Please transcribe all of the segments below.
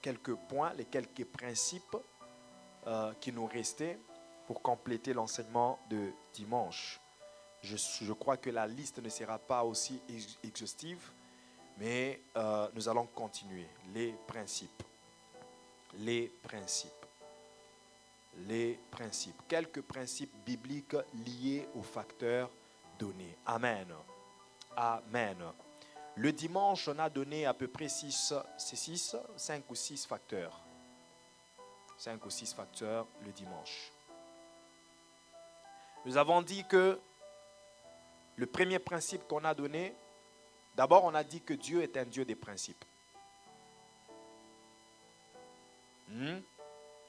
quelques points, les quelques principes qui nous restaient pour compléter l'enseignement de dimanche. Je crois que la liste ne sera pas aussi exhaustive, mais nous allons continuer. Les principes. Les principes. Les principes. Quelques principes bibliques liés aux facteurs donnés. Amen. Amen. Le dimanche, on a donné à peu près 5 ou 6 facteurs. 5 ou 6 facteurs le dimanche. Nous avons dit que le premier principe qu'on a donné, d'abord on a dit que Dieu est un Dieu des principes.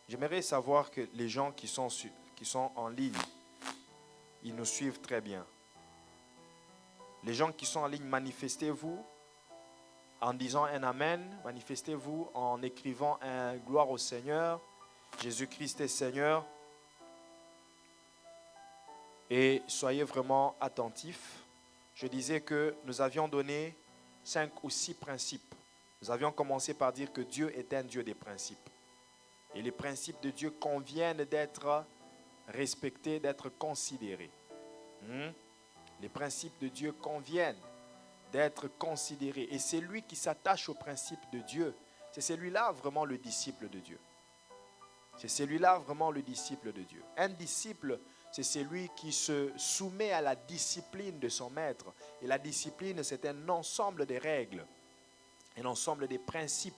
J'aimerais savoir que les gens qui sont en ligne, ils nous suivent très bien. Les gens qui sont en ligne, manifestez-vous en disant un Amen, manifestez-vous en écrivant un gloire au Seigneur, Jésus-Christ est Seigneur. Et soyez vraiment attentifs. Je disais que nous avions donné 5 ou 6 principes. Nous avions commencé par dire que Dieu est un Dieu des principes. Et les principes de Dieu conviennent d'être respectés, d'être considérés. Les principes de Dieu conviennent d'être considérés. Et c'est lui qui s'attache aux principes de Dieu. C'est celui-là vraiment le disciple de Dieu. C'est celui-là vraiment le disciple de Dieu. Un disciple, c'est celui qui se soumet à la discipline de son maître. Et la discipline, c'est un ensemble de règles, un ensemble de principes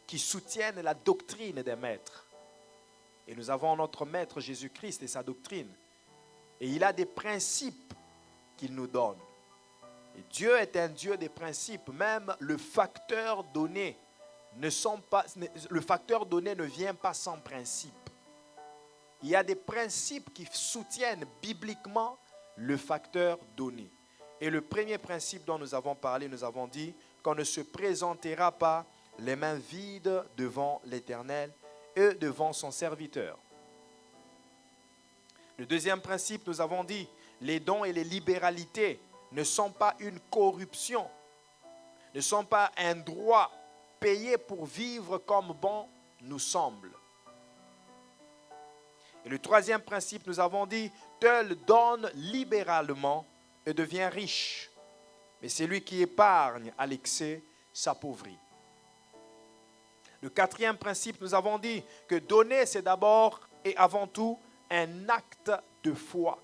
qui soutiennent la doctrine des maîtres. Et nous avons notre maître Jésus-Christ et sa doctrine. Et il a des principes qu'il nous donne. Et Dieu est un Dieu des principes. Même le facteur donné ne vient pas sans principe. Il y a des principes qui soutiennent bibliquement le facteur donné. Et le premier principe dont nous avons parlé, nous avons dit qu'on ne se présentera pas les mains vides devant l'Éternel et devant son serviteur. Le deuxième principe, nous avons dit, les dons et les libéralités ne sont pas une corruption, ne sont pas un droit payé pour vivre comme bon nous semble. Et le troisième principe, nous avons dit, tel donne libéralement et devient riche, mais celui qui épargne à l'excès s'appauvrit. Le quatrième principe, nous avons dit que donner, c'est d'abord et avant tout un acte de foi.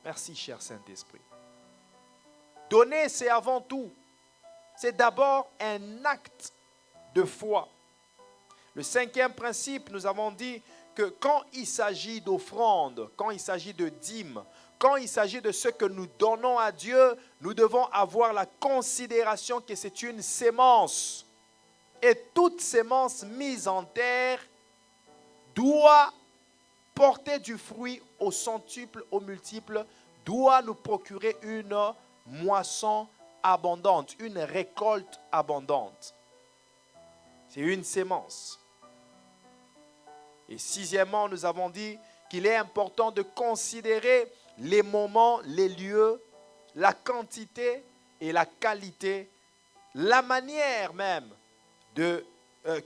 Merci, cher Saint-Esprit. Donner, c'est avant tout. C'est d'abord un acte de foi. Le cinquième principe, nous avons dit que quand il s'agit d'offrande, quand il s'agit de dîmes, quand il s'agit de ce que nous donnons à Dieu, nous devons avoir la considération que c'est une sémence. Et toute sémence mise en terre doit porter du fruit au centuple, au multiple, doit nous procurer une moisson abondante, une récolte abondante. C'est une sémence. Et sixièmement, nous avons dit qu'il est important de considérer les moments, les lieux, la quantité et la qualité, la manière même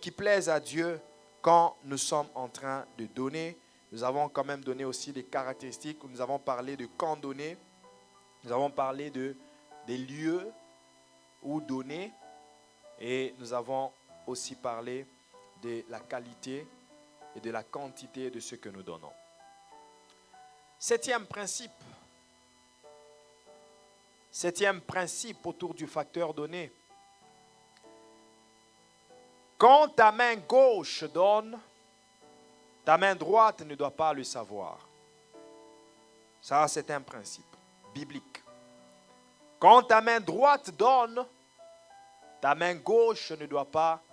qui plaise à Dieu quand nous sommes en train de donner. Nous avons quand même donné aussi des caractéristiques. Nous avons parlé de quand donner. Nous avons parlé des lieux où donner. Et nous avons aussi parlé de la qualité et de la quantité de ce que nous donnons. Septième principe autour du facteur donné. Quand ta main gauche donne, ta main droite ne doit pas le savoir. Ça, c'est un principe biblique. Quand ta main droite donne, ta main gauche ne doit pas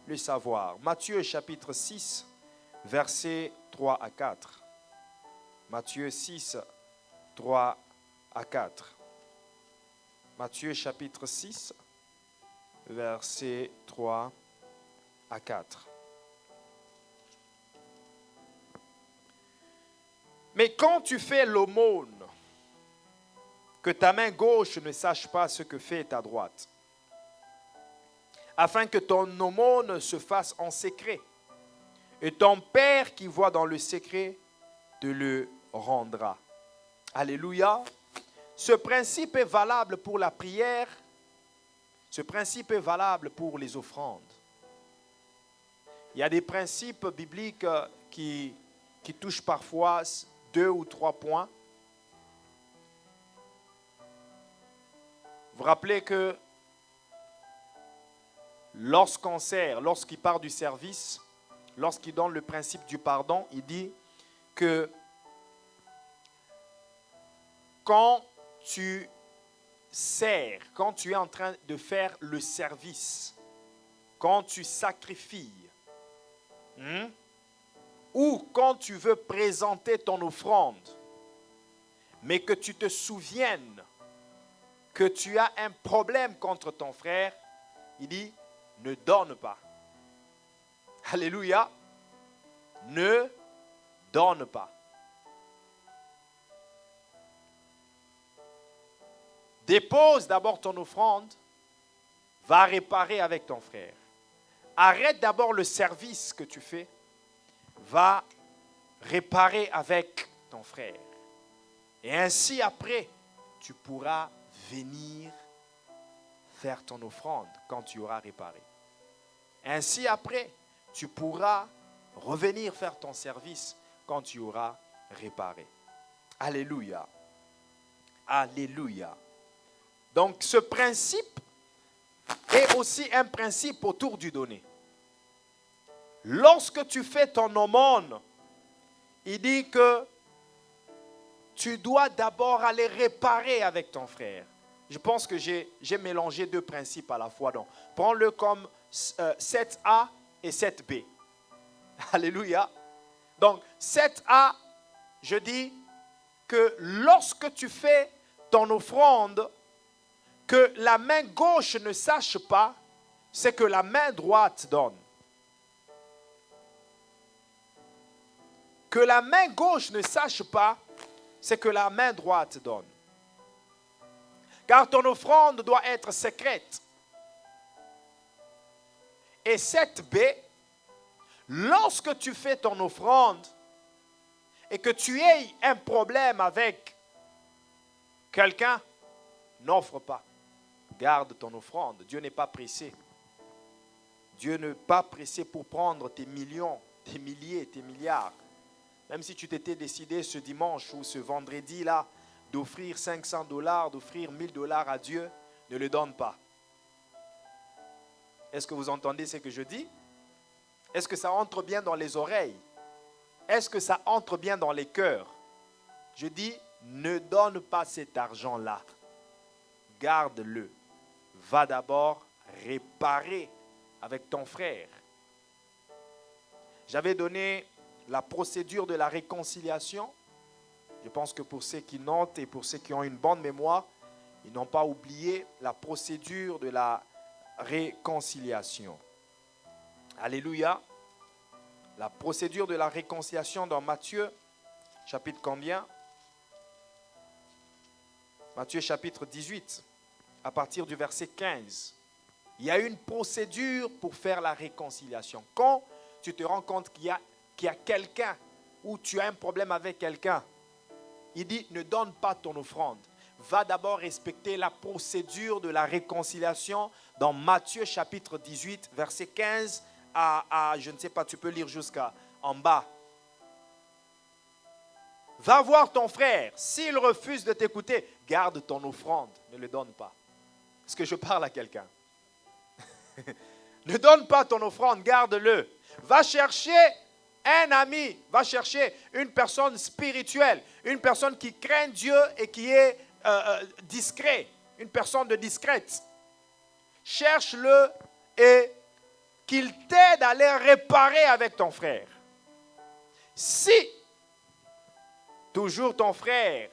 le savoir. Matthieu chapitre 6, versets 3 à 4. Matthieu 6, 3 à 4. Matthieu chapitre 6, versets 3 à 4. Mais quand tu fais l'aumône, que ta main gauche ne sache pas ce que fait ta droite. afin que ton aumône se fasse en secret. Et ton Père qui voit dans le secret te le rendra. Alléluia. Ce principe est valable pour la prière. Ce principe est valable pour les offrandes. Il y a des principes bibliques qui touchent parfois 2 ou 3 points. Vous vous rappelez que lorsqu'on sert, lorsqu'il part du service, lorsqu'il donne le principe du pardon, il dit que quand tu sers, quand tu es en train de faire le service, quand tu sacrifies, ou quand tu veux présenter ton offrande, mais que tu te souviennes que tu as un problème contre ton frère, il dit, ne donne pas. Alléluia. Ne donne pas. Dépose d'abord ton offrande, va réparer avec ton frère. Arrête d'abord le service que tu fais, va réparer avec ton frère. Et ainsi après, tu pourras venir faire ton offrande quand tu auras réparé. Ainsi après, tu pourras revenir faire ton service quand tu auras réparé. Alléluia. Alléluia. Donc ce principe est aussi un principe autour du donner. Lorsque tu fais ton aumône, il dit que tu dois d'abord aller réparer avec ton frère. Je pense que j'ai mélangé 2 principes à la fois. Donc, prends-le comme 7A et 7B. Alléluia. Donc, 7A, je dis que lorsque tu fais ton offrande, que la main gauche ne sache pas, c'est que la main droite donne. Que la main gauche ne sache pas, c'est que la main droite donne. Car ton offrande doit être secrète. Et 7B, lorsque tu fais ton offrande et que tu aies un problème avec quelqu'un, n'offre pas. Garde ton offrande. Dieu n'est pas pressé. Dieu n'est pas pressé pour prendre tes millions, tes milliers, tes milliards. Même si tu t'étais décidé ce dimanche ou ce vendredi-là d'offrir $500, d'offrir $1000 à Dieu, ne le donne pas. Est-ce que vous entendez ce que je dis? Est-ce que ça entre bien dans les oreilles? Est-ce que ça entre bien dans les cœurs? Je dis, ne donne pas cet argent-là. Garde-le. Va d'abord réparer avec ton frère. J'avais donné la procédure de la réconciliation. Je pense que pour ceux qui notent et pour ceux qui ont une bonne mémoire, ils n'ont pas oublié la procédure de la réconciliation. Alléluia. La procédure de la réconciliation dans Matthieu, chapitre combien? Matthieu chapitre 18, à partir du verset 15. Il y a une procédure pour faire la réconciliation. Quand tu te rends compte qu'il y a quelqu'un ou tu as un problème avec quelqu'un, il dit ne donne pas ton offrande. Va d'abord respecter la procédure de la réconciliation dans Matthieu chapitre 18, verset 15 à je ne sais pas, tu peux lire jusqu'en bas. Va voir ton frère. S'il refuse de t'écouter, garde ton offrande. Ne le donne pas. Est-ce que je parle à quelqu'un? Ne donne pas ton offrande, garde-le. Va chercher un ami, va chercher une personne spirituelle, une personne qui craint Dieu et qui est discret, une personne de discrète. Cherche-le et qu'il t'aide à aller réparer avec ton frère. Si toujours ton frère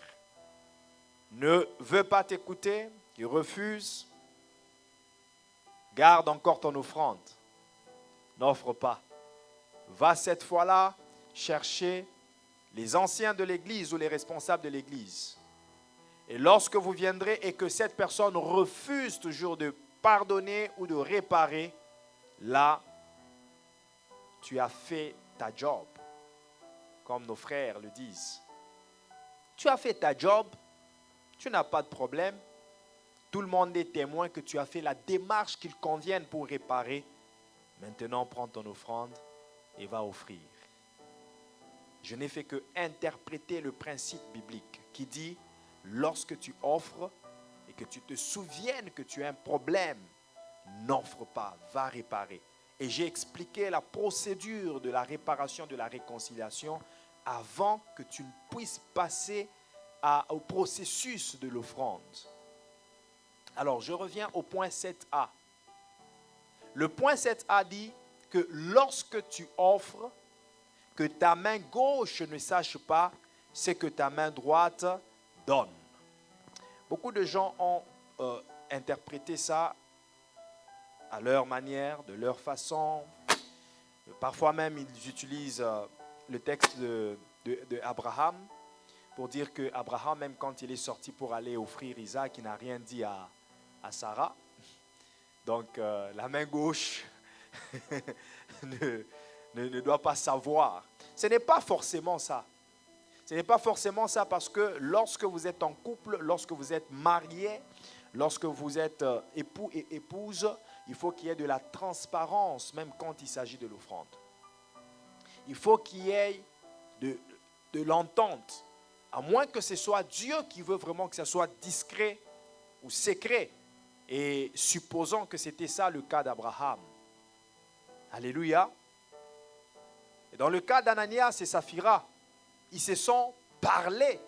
ne veut pas t'écouter, il refuse, garde encore ton offrande. N'offre pas. Va cette fois-là chercher les anciens de l'église ou les responsables de l'église. Et lorsque vous viendrez et que cette personne refuse toujours de pardonner ou de réparer, là, tu as fait ta job, comme nos frères le disent. Tu as fait ta job, tu n'as pas de problème. Tout le monde est témoin que tu as fait la démarche qu'il convienne pour réparer. Maintenant, prends ton offrande et va offrir. Je n'ai fait que interpréter le principe biblique qui dit, lorsque tu offres et que tu te souviennes que tu as un problème, n'offre pas, va réparer. Et j'ai expliqué la procédure de la réparation, de la réconciliation, avant que tu ne puisses passer au processus de l'offrande. Alors, je reviens au point 7a. Le point 7a dit que lorsque tu offres, que ta main gauche ne sache pas ce que ta main droite donne. Beaucoup de gens ont interprété ça à leur manière, de leur façon. Parfois même, ils utilisent le texte de Abraham pour dire qu'Abraham, même quand il est sorti pour aller offrir Isaac, il n'a rien dit à Sarah. Donc, la main gauche ne doit pas savoir. Ce n'est pas forcément ça. Ce n'est pas forcément ça parce que lorsque vous êtes en couple, lorsque vous êtes marié, lorsque vous êtes époux et épouse, il faut qu'il y ait de la transparence, même quand il s'agit de l'offrande. Il faut qu'il y ait de l'entente, à moins que ce soit Dieu qui veut vraiment que ce soit discret ou secret. Et supposons que c'était ça le cas d'Abraham. Alléluia. Et dans le cas d'Ananias et Saphira, ils se sont parlé.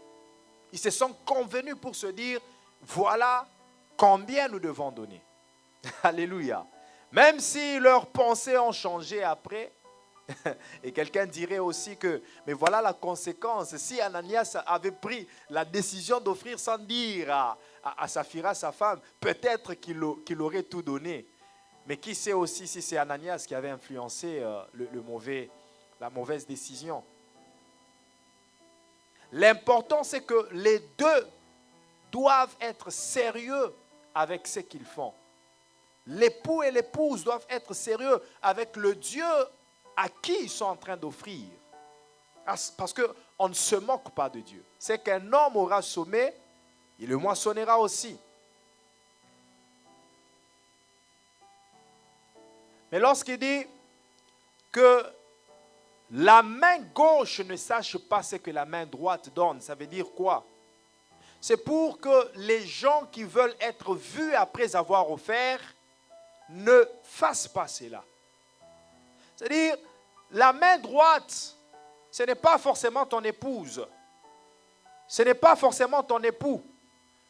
Ils se sont convenus pour se dire, voilà combien nous devons donner. Alléluia. Même si leurs pensées ont changé après, et quelqu'un dirait aussi que, mais voilà la conséquence. Si Ananias avait pris la décision d'offrir sans dire à Saphira, sa femme, peut-être qu'il aurait tout donné. Mais qui sait aussi si c'est Ananias qui avait influencé la mauvaise décision. L'important, c'est que les deux doivent être sérieux avec ce qu'ils font. L'époux et l'épouse doivent être sérieux avec le Dieu à qui ils sont en train d'offrir. Parce qu'on ne se moque pas de Dieu. C'est qu'un homme aura semé, il le moissonnera aussi. Mais lorsqu'il dit que la main gauche ne sache pas ce que la main droite donne, ça veut dire quoi? C'est pour que les gens qui veulent être vus après avoir offert ne fassent pas cela. C'est-à-dire, la main droite, ce n'est pas forcément ton épouse. Ce n'est pas forcément ton époux.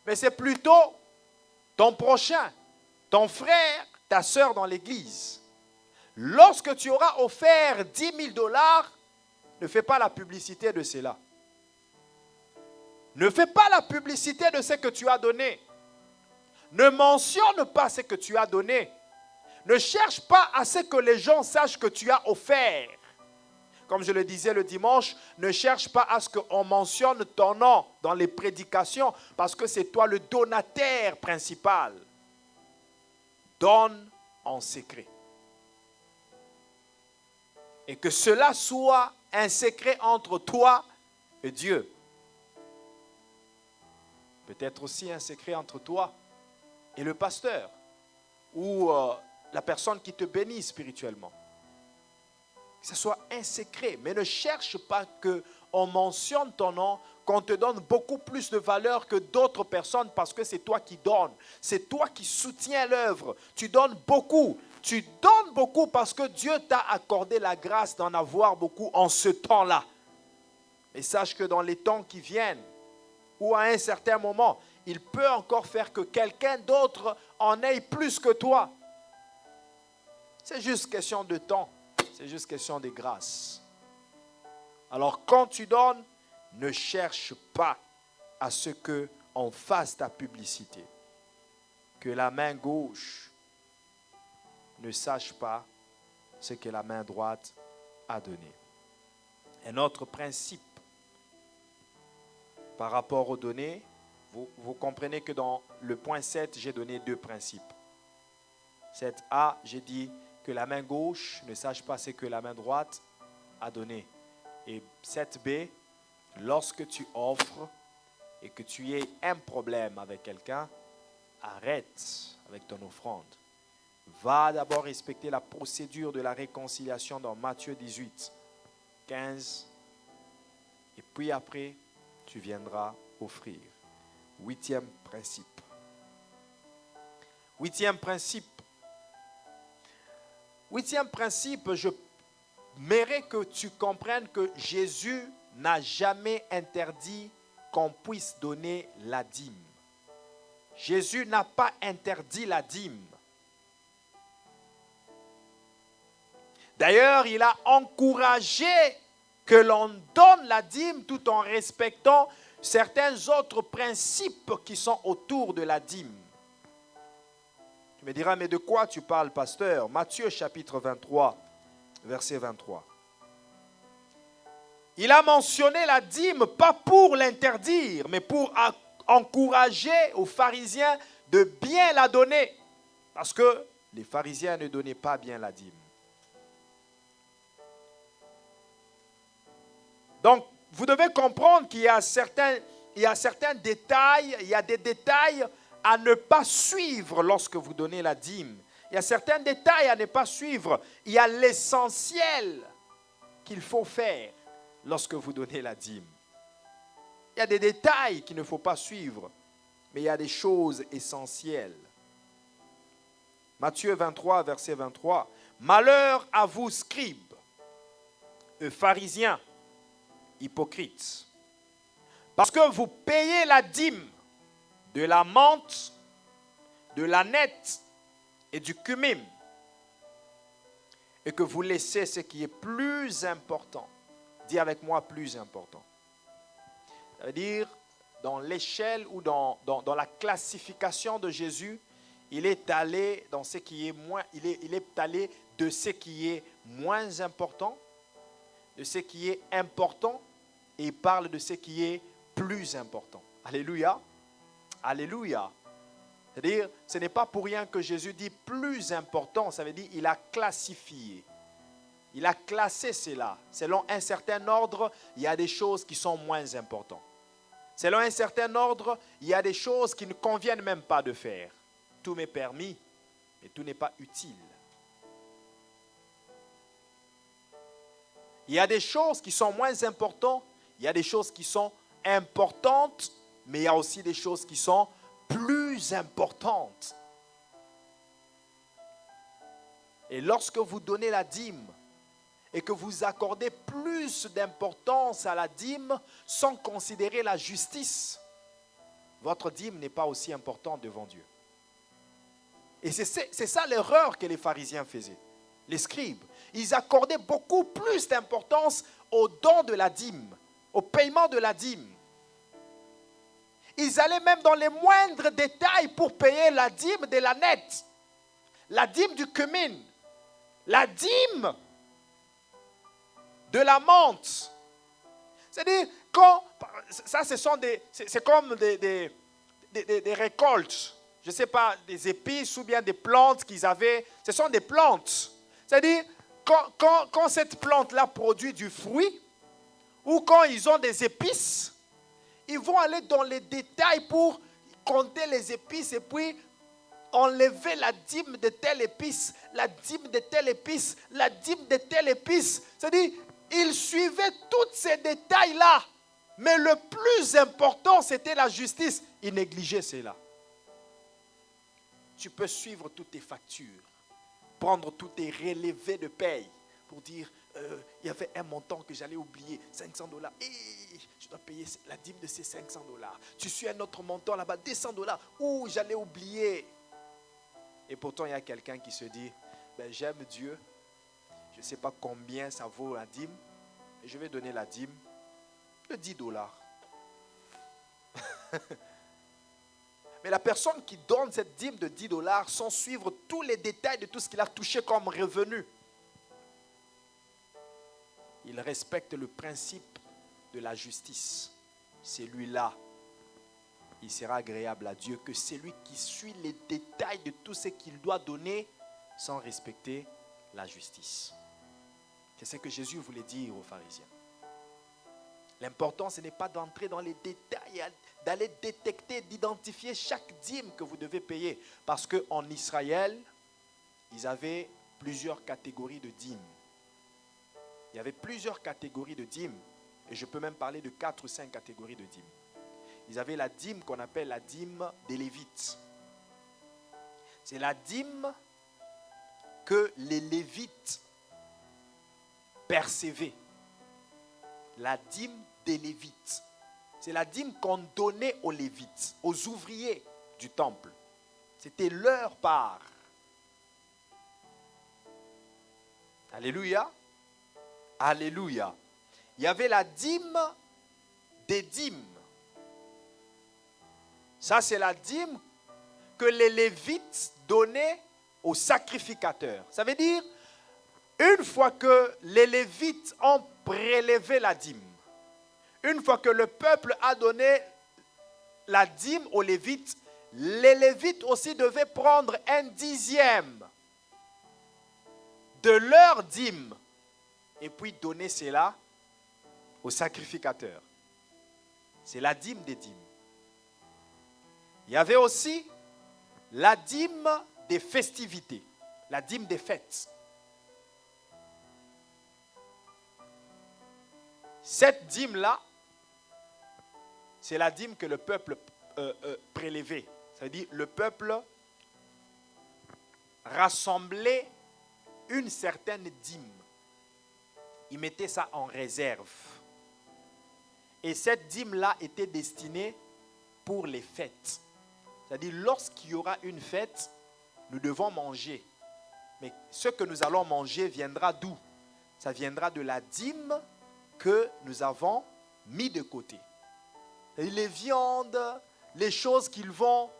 Mais c'est plutôt ton prochain, ton frère, ta soeur dans l'église. Lorsque tu auras offert 10 000 $, ne fais pas la publicité de cela. Ne fais pas la publicité de ce que tu as donné. Ne mentionne pas ce que tu as donné. Ne cherche pas à ce que les gens sachent que tu as offert. Comme je le disais le dimanche, ne cherche pas à ce qu'on mentionne ton nom dans les prédications parce que c'est toi le donataire principal. Donne en secret. Et que cela soit un secret entre toi et Dieu. Peut-être aussi un secret entre toi et le pasteur ou la personne qui te bénit spirituellement. Que ce soit un secret, mais ne cherche pas qu'on mentionne ton nom, qu'on te donne beaucoup plus de valeur que d'autres personnes parce que c'est toi qui donnes. C'est toi qui soutiens l'œuvre. Tu donnes beaucoup. Tu donnes beaucoup parce que Dieu t'a accordé la grâce d'en avoir beaucoup en ce temps-là. Et sache que dans les temps qui viennent, ou à un certain moment, il peut encore faire que quelqu'un d'autre en ait plus que toi. C'est juste question de temps. C'est juste question de grâce. Alors quand tu donnes, ne cherche pas à ce qu'on fasse ta publicité. Que la main gauche ne sache pas ce que la main droite a donné. Un autre principe par rapport aux données, vous comprenez que dans le point 7, j'ai donné deux principes. 7a, j'ai dit que la main gauche ne sache pas ce que la main droite a donné. Et 7b, lorsque tu offres et que tu aies un problème avec quelqu'un, arrête avec ton offrande. Va d'abord respecter la procédure de la réconciliation dans Matthieu 18, 15. Et puis après, tu viendras offrir. 8e principe. 8e principe. 8e principe, je mérite que tu comprennes que Jésus n'a jamais interdit qu'on puisse donner la dîme. Jésus n'a pas interdit la dîme. D'ailleurs, il a encouragé que l'on donne la dîme tout en respectant certains autres principes qui sont autour de la dîme. Tu me diras, mais de quoi tu parles, pasteur? Matthieu chapitre 23, verset 23. Il a mentionné la dîme pas pour l'interdire, mais pour encourager aux pharisiens de bien la donner. Parce que les pharisiens ne donnaient pas bien la dîme. Donc, vous devez comprendre qu'il y a certains détails, il y a des détails à ne pas suivre lorsque vous donnez la dîme. Il y a certains détails à ne pas suivre. Il y a l'essentiel qu'il faut faire lorsque vous donnez la dîme. Il y a des détails qu'il ne faut pas suivre, mais il y a des choses essentielles. Matthieu 23, verset 23. Malheur à vous, scribes, pharisiens, hypocrites, parce que vous payez la dîme de la menthe, de l'aneth et du cummin, et que vous laissez ce qui est plus important. Dis avec moi, plus important. Ça veut dire, dans l'échelle ou dans la classification de Jésus, il est allé dans ce qui est moins, il est allé de ce qui est moins important, de ce qui est important, et il parle de ce qui est plus important. Alléluia. Alléluia. C'est-à-dire, ce n'est pas pour rien que Jésus dit plus important, ça veut dire il a classifié. Il a classé cela. Selon un certain ordre, il y a des choses qui sont moins importantes. Selon un certain ordre, il y a des choses qui ne conviennent même pas de faire. Tout m'est permis, mais tout n'est pas utile. Il y a des choses qui sont moins importantes, il y a des choses qui sont importantes, mais il y a aussi des choses qui sont plus importantes. Et lorsque vous donnez la dîme et que vous accordez plus d'importance à la dîme sans considérer la justice, votre dîme n'est pas aussi importante devant Dieu. Et c'est ça l'erreur que les pharisiens faisaient. Les scribes, ils accordaient beaucoup plus d'importance au don de la dîme, au paiement de la dîme. Ils allaient même dans les moindres détails pour payer la dîme de l'aneth, la dîme du cummin, la dîme de la menthe. C'est-à-dire, ça c'est comme des récoltes. Je ne sais pas, des épices ou bien des plantes qu'ils avaient. Ce sont des plantes. C'est-à-dire, quand cette plante-là produit du fruit, ou quand ils ont des épices, ils vont aller dans les détails pour compter les épices et puis enlever la dîme de telle épice, la dîme de telle épice, la dîme de telle épice. C'est-à-dire, ils suivaient tous ces détails-là. Mais le plus important, c'était la justice. Ils négligeaient cela. Tu peux suivre toutes tes factures, prendre tous tes relevés de paye pour dire, il y avait un montant que j'allais oublier, $500. Et je dois payer la dîme de ces $500. Tu suis un autre montant là-bas, $200. Ouh, j'allais oublier. Et pourtant, il y a quelqu'un qui se dit, j'aime Dieu, je ne sais pas combien ça vaut la dîme, et je vais donner la dîme de $10. Mais la personne qui donne cette dîme de $10 sans suivre tous les détails de tout ce qu'il a touché comme revenu, il respecte le principe de la justice. Celui-là, il sera agréable à Dieu que celui qui suit les détails de tout ce qu'il doit donner sans respecter la justice. C'est ce que Jésus voulait dire aux pharisiens. L'important, ce n'est pas d'entrer dans les détails, d'aller détecter, d'identifier chaque dîme que vous devez payer. Parce qu'en Israël, ils avaient plusieurs catégories de dîmes. Il y avait plusieurs catégories de dîmes. Et je peux même parler de 4 ou 5 catégories de dîmes. Ils avaient la dîme qu'on appelle la dîme des Lévites. C'est la dîme que les Lévites percevaient. La dîme des Lévites. C'est la dîme qu'on donnait aux Lévites, aux ouvriers du temple. C'était leur part. Alléluia. Alléluia. Il y avait la dîme des dîmes. Ça, c'est la dîme que les Lévites donnaient aux sacrificateurs. Ça veut dire, une fois que les Lévites ont prélevé la dîme, une fois que le peuple a donné la dîme aux Lévites, les Lévites aussi devaient prendre un dixième de leur dîme et puis donner cela aux sacrificateurs. C'est la dîme des dîmes. Il y avait aussi la dîme des festivités, la dîme des fêtes. Cette dîme-là, c'est la dîme que le peuple prélevait. Ça veut dire le peuple rassemblait une certaine dîme. Il mettait ça en réserve. Et cette dîme-là était destinée pour les fêtes. C'est-à-dire, lorsqu'il y aura une fête, nous devons manger. Mais ce que nous allons manger viendra d'où? Ça viendra de la dîme que nous avons mis de côté. Et les viandes, les choses qu'ils vont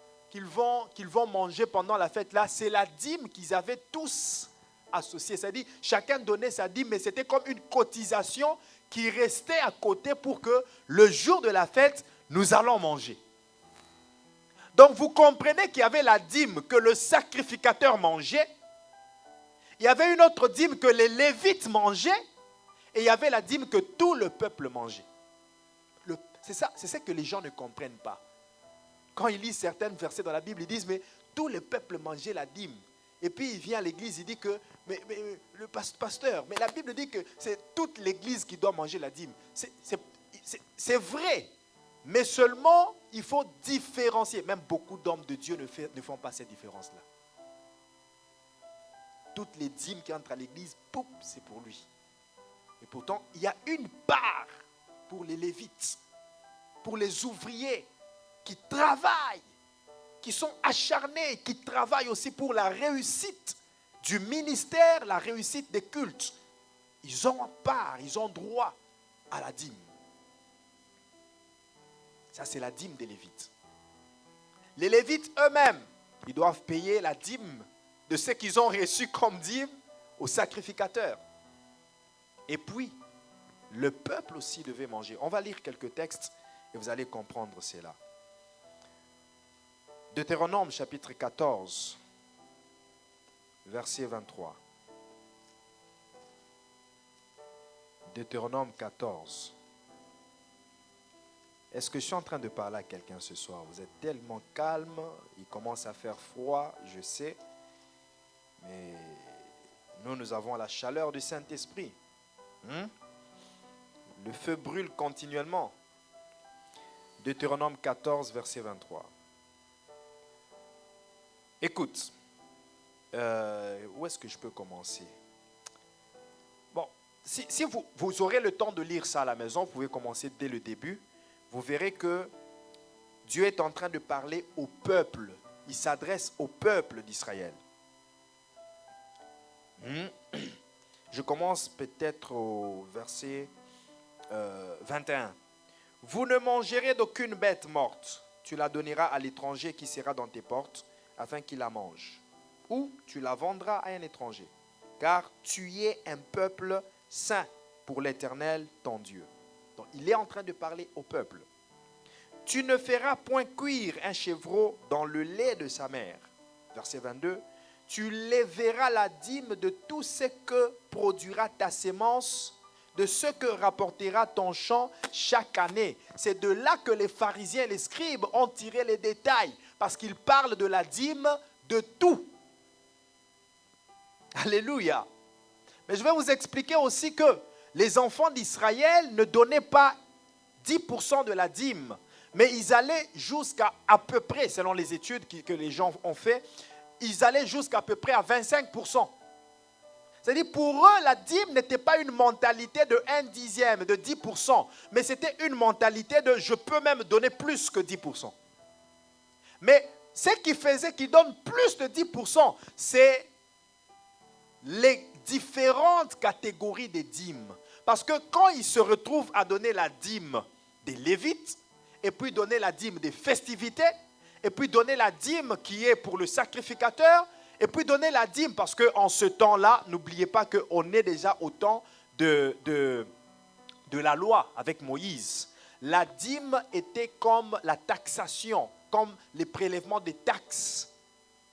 manger pendant la fête, là, c'est la dîme qu'ils avaient tous associée. C'est-à-dire, chacun donnait sa dîme, mais c'était comme une cotisation qui restait à côté pour que le jour de la fête, nous allons manger. Donc, vous comprenez qu'il y avait la dîme que le sacrificateur mangeait. Il y avait une autre dîme que les Lévites mangeaient. Et il y avait la dîme que tout le peuple mangeait. C'est ça que les gens ne comprennent pas. Quand ils lisent certains versets dans la Bible, ils disent, mais tout le peuple mangeait la dîme. Et puis il vient à l'église, il dit que, mais le pasteur, mais la Bible dit que c'est toute l'église qui doit manger la dîme. C'est vrai, mais seulement il faut différencier. Même beaucoup d'hommes de Dieu ne font pas cette différence-là. Toutes les dîmes qui entrent à l'église, pouf, c'est pour lui. Et pourtant, il y a une part pour les Lévites, pour les ouvriers qui travaillent, qui sont acharnés, qui travaillent aussi pour la réussite du ministère, la réussite des cultes. Ils ont part, ils ont droit à la dîme. Ça, c'est la dîme des Lévites. Les Lévites eux-mêmes, ils doivent payer la dîme de ce qu'ils ont reçu comme dîme aux sacrificateurs. Et puis, le peuple aussi devait manger. On va lire quelques textes et vous allez comprendre cela. Deutéronome chapitre 14, verset 23. Deutéronome 14. Est-ce que je suis en train de parler à quelqu'un ce soir? Vous êtes tellement calme, il commence à faire froid, je sais. Mais nous avons la chaleur du Saint-Esprit. Le feu brûle continuellement. Deutéronome 14, verset 23. Écoute, où est-ce que je peux commencer? Bon, si vous aurez le temps de lire ça à la maison, vous pouvez commencer dès le début. Vous verrez que Dieu est en train de parler au peuple. Il s'adresse au peuple d'Israël. Je commence peut-être au verset 21. Vous ne mangerez d'aucune bête morte. Tu la donneras à l'étranger qui sera dans tes portes, afin qu'il la mange. Ou tu la vendras à un étranger. Car tu es un peuple saint pour l'Éternel, ton Dieu. Donc, il est en train de parler au peuple. Tu ne feras point cuire un chevreau dans le lait de sa mère. Verset 22. tu lèveras la dîme de tout ce que produira ta sémence, de ce que rapportera ton champ chaque année. C'est de là que les pharisiens et les scribes ont tiré les détails, parce qu'ils parlent de la dîme de tout. Alléluia. Mais je vais vous expliquer aussi que les enfants d'Israël ne donnaient pas 10% de la dîme, mais ils allaient jusqu'à peu près, selon les études que les gens ont fait, ils allaient jusqu'à peu près à 25%. C'est-à-dire pour eux, la dîme n'était pas une mentalité de 1/10, de 10%, mais c'était une mentalité de je peux même donner plus que 10%. Mais ce qui faisait qu'ils donnent plus de 10%, c'est les différentes catégories des dîmes. Parce que quand ils se retrouvent à donner la dîme des Lévites, et puis donner la dîme des festivités, et puis donner la dîme qui est pour le sacrificateur, et puis donner la dîme, parce qu'en ce temps-là, n'oubliez pas qu'on est déjà au temps de la loi avec Moïse. La dîme était comme la taxation, comme les prélèvements des taxes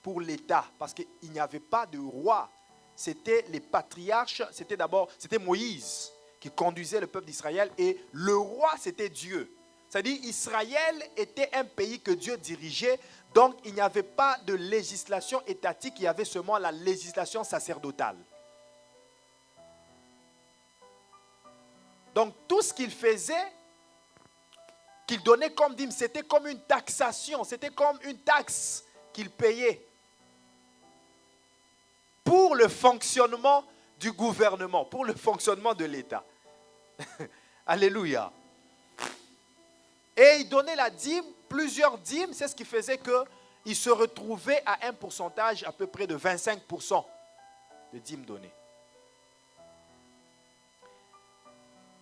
pour l'État, parce qu'il n'y avait pas de roi. C'était les patriarches, c'était Moïse qui conduisait le peuple d'Israël, et le roi, c'était Dieu. C'est-à-dire Israël était un pays que Dieu dirigeait, donc il n'y avait pas de législation étatique, il y avait seulement la législation sacerdotale. Donc tout ce qu'il faisait, qu'il donnait comme dîme, c'était comme une taxation, c'était comme une taxe qu'il payait pour le fonctionnement du gouvernement, pour le fonctionnement de l'État. Alléluia. Et il donnait la dîme, plusieurs dîmes, c'est ce qui faisait qu'il se retrouvait à un pourcentage à peu près de 25% de dîmes données.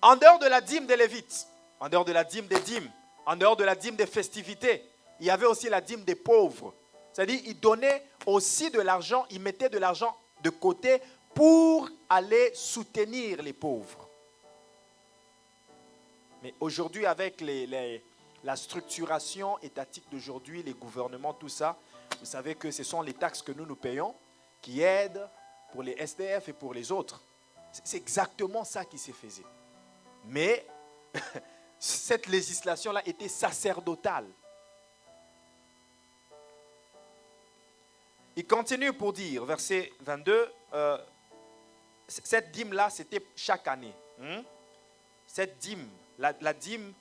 En dehors de la dîme des Lévites, en dehors de la dîme des dîmes, en dehors de la dîme des festivités, il y avait aussi la dîme des pauvres. C'est-à-dire il donnait aussi de l'argent, il mettait de l'argent de côté pour aller soutenir les pauvres. Mais aujourd'hui, avec la structuration étatique d'aujourd'hui, les gouvernements, tout ça, vous savez que ce sont les taxes que nous payons qui aident pour les SDF et pour les autres. C'est exactement ça qui se faisait. Mais cette législation-là était sacerdotale. Il continue pour dire, verset 22, cette dîme-là, c'était chaque année. Cette dîme, la dîme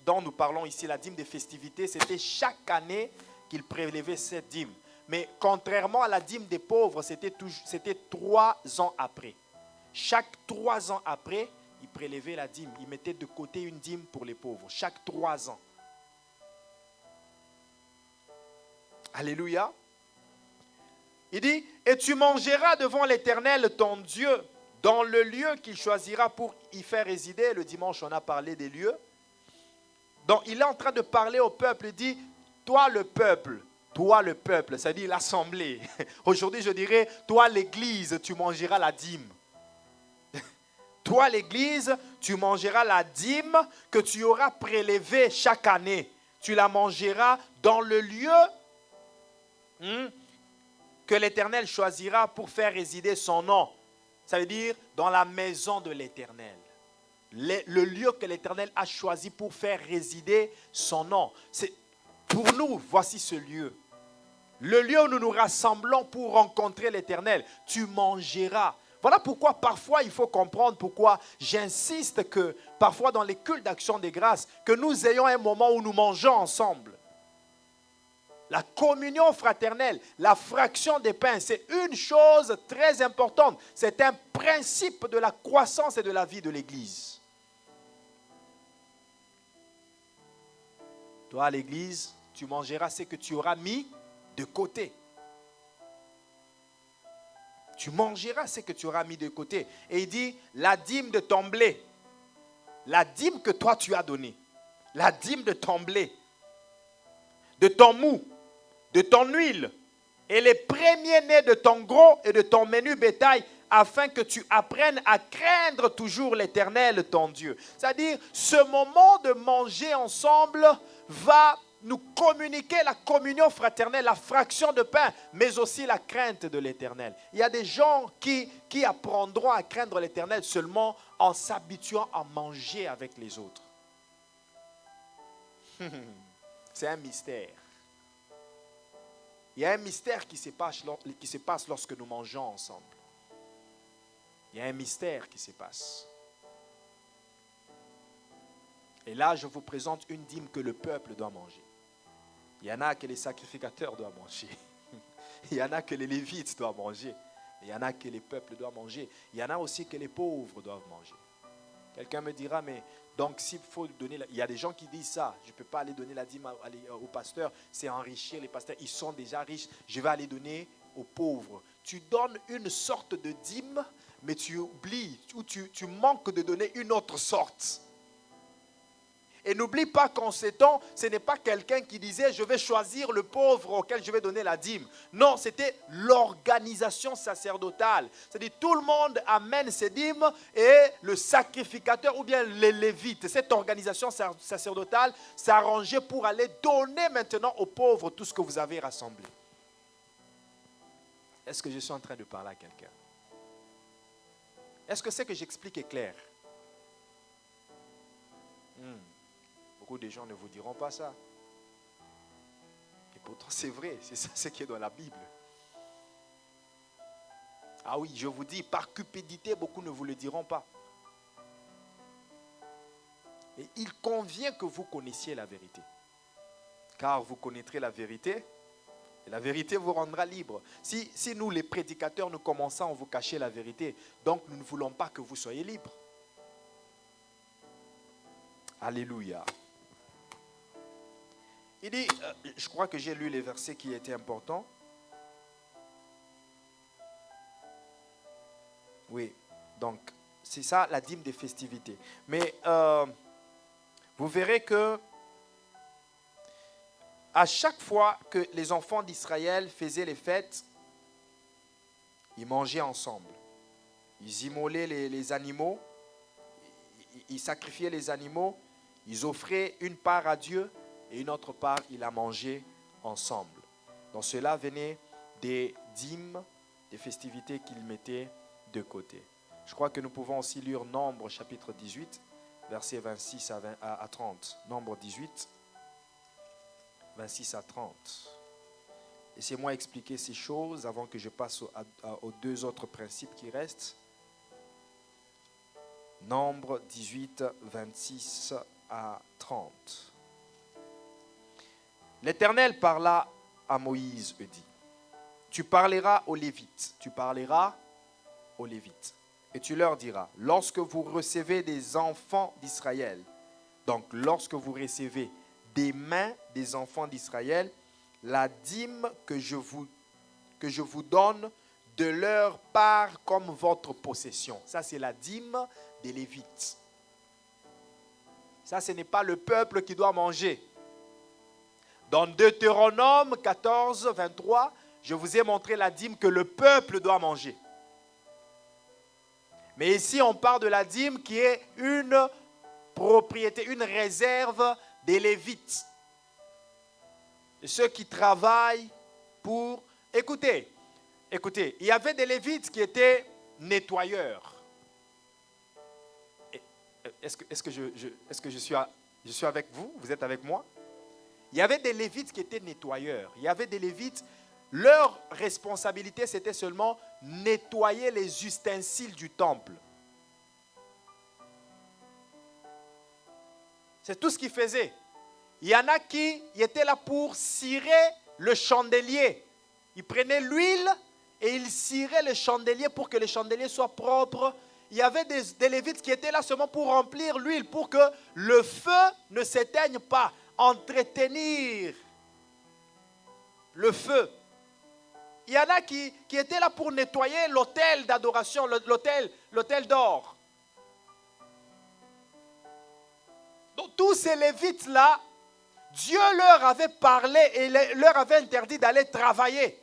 dont nous parlons ici, la dîme des festivités, c'était chaque année qu'il prélevait cette dîme. Mais contrairement à la dîme des pauvres, c'était 3 ans après. Chaque 3 ans après, il prélevait la dîme. Il mettait de côté une dîme pour les pauvres. Chaque 3 ans. Alléluia. Il dit, et tu mangeras devant l'Éternel ton Dieu dans le lieu qu'il choisira pour y faire résider. Le dimanche, on a parlé des lieux. Donc, il est en train de parler au peuple. Il dit, toi le peuple, c'est-à-dire l'assemblée. Aujourd'hui, je dirais, toi l'église, tu mangeras la dîme. Toi l'église, tu mangeras la dîme que tu auras prélevée chaque année. Tu la mangeras dans le lieu que l'Éternel choisira pour faire résider son nom. Ça veut dire dans la maison de l'Éternel. Le lieu que l'Éternel a choisi pour faire résider son nom. C'est, pour nous, voici ce lieu. Le lieu où nous nous rassemblons pour rencontrer l'Éternel. Tu mangeras. Voilà pourquoi parfois il faut comprendre pourquoi j'insiste que parfois dans les cultes d'action des grâces, que nous ayons un moment où nous mangeons ensemble. La communion fraternelle, la fraction des pains, c'est une chose très importante. C'est un principe de la croissance et de la vie de l'Église. Toi, à l'Église, tu mangeras ce que tu auras mis de côté. Tu mangeras ce que tu auras mis de côté. Et il dit, la dîme de ton blé, la dîme que toi tu as donnée, la dîme de ton blé, de ton mou, de ton huile, et les premiers-nés de ton gros et de ton menu bétail, afin que tu apprennes à craindre toujours l'Éternel, ton Dieu. C'est-à-dire, ce moment de manger ensemble va nous communiquer la communion fraternelle, la fraction de pain, mais aussi la crainte de l'Éternel. Il y a des gens qui apprendront à craindre l'Éternel seulement en s'habituant à manger avec les autres. C'est un mystère. Il y a un mystère qui se passe lorsque nous mangeons ensemble. Il y a un mystère qui se passe. Et là, je vous présente une dîme que le peuple doit manger. Il y en a que les sacrificateurs doivent manger. Il y en a que les Lévites doivent manger. Il y en a que les peuples doivent manger. Il y en a aussi que les pauvres doivent manger. Quelqu'un me dira, mais donc s'il faut donner... Il y a des gens qui disent ça. Je ne peux pas aller donner la dîme au pasteur. C'est enrichir les pasteurs. Ils sont déjà riches. Je vais aller donner aux pauvres. Tu donnes une sorte de dîme, mais tu oublies ou tu manques de donner une autre sorte. Et n'oublie pas qu'en ces temps, ce n'est pas quelqu'un qui disait « je vais choisir le pauvre auquel je vais donner la dîme ». Non, c'était l'organisation sacerdotale. C'est-à-dire tout le monde amène ses dîmes et le sacrificateur ou bien les Lévites, cette organisation sacerdotale s'arrangeait pour aller donner maintenant aux pauvres tout ce que vous avez rassemblé. Est-ce que je suis en train de parler à quelqu'un? Est-ce que ce que j'explique est clair? Beaucoup de gens ne vous diront pas ça. Et pourtant, c'est vrai, c'est ça ce qui est dans la Bible. Ah oui, je vous dis, par cupidité, beaucoup ne vous le diront pas. Et il convient que vous connaissiez la vérité. Car vous connaîtrez la vérité, et la vérité vous rendra libre. Si nous, les prédicateurs, nous commençons à vous cacher la vérité, donc nous ne voulons pas que vous soyez libres. Alléluia. Il dit, je crois que j'ai lu les versets qui étaient importants. Oui, donc c'est ça la dîme des festivités. Mais vous verrez que à chaque fois que les enfants d'Israël faisaient les fêtes, ils mangeaient ensemble. Ils immolaient les animaux, ils sacrifiaient les animaux, ils offraient une part à Dieu et une autre part, ils la mangeaient ensemble. Donc cela venait des dîmes, des festivités qu'ils mettaient de côté. Je crois que nous pouvons aussi lire Nombre chapitre 18, versets 26 à 30. Nombre 18, 26 à 30. Laissez-moi expliquer ces choses avant que je passe aux deux autres principes qui restent. Nombre 18, 26 à 30. L'Éternel parla à Moïse et dit, tu parleras aux Lévites, et tu leur diras, lorsque vous recevez des enfants d'Israël, donc lorsque vous recevez des mains des enfants d'Israël, la dîme que je vous donne de leur part comme votre possession. Ça, c'est la dîme des Lévites. Ça, ce n'est pas le peuple qui doit manger. Dans Deutéronome 14, 23, je vous ai montré la dîme que le peuple doit manger. Mais ici, on parle de la dîme qui est une propriété, une réserve des Lévites. Et ceux qui travaillent pour... Écoutez, il y avait des Lévites qui étaient nettoyeurs. Est-ce que je suis avec vous? Vous êtes avec moi? Il y avait des Lévites qui étaient nettoyeurs. Il y avait des Lévites, leur responsabilité, c'était seulement nettoyer les ustensiles du temple. C'est tout ce qu'ils faisaient. Il y en a qui étaient là pour cirer le chandelier. Ils prenaient l'huile et ils ciraient le chandelier pour que le chandelier soit propre. Il y avait des Lévites qui étaient là seulement pour remplir l'huile, pour que le feu ne s'éteigne pas. Entretenir le feu. Il y en a qui étaient là pour nettoyer l'autel d'adoration, l'autel d'or. Donc tous ces Lévites-là, Dieu leur avait parlé et leur avait interdit d'aller travailler.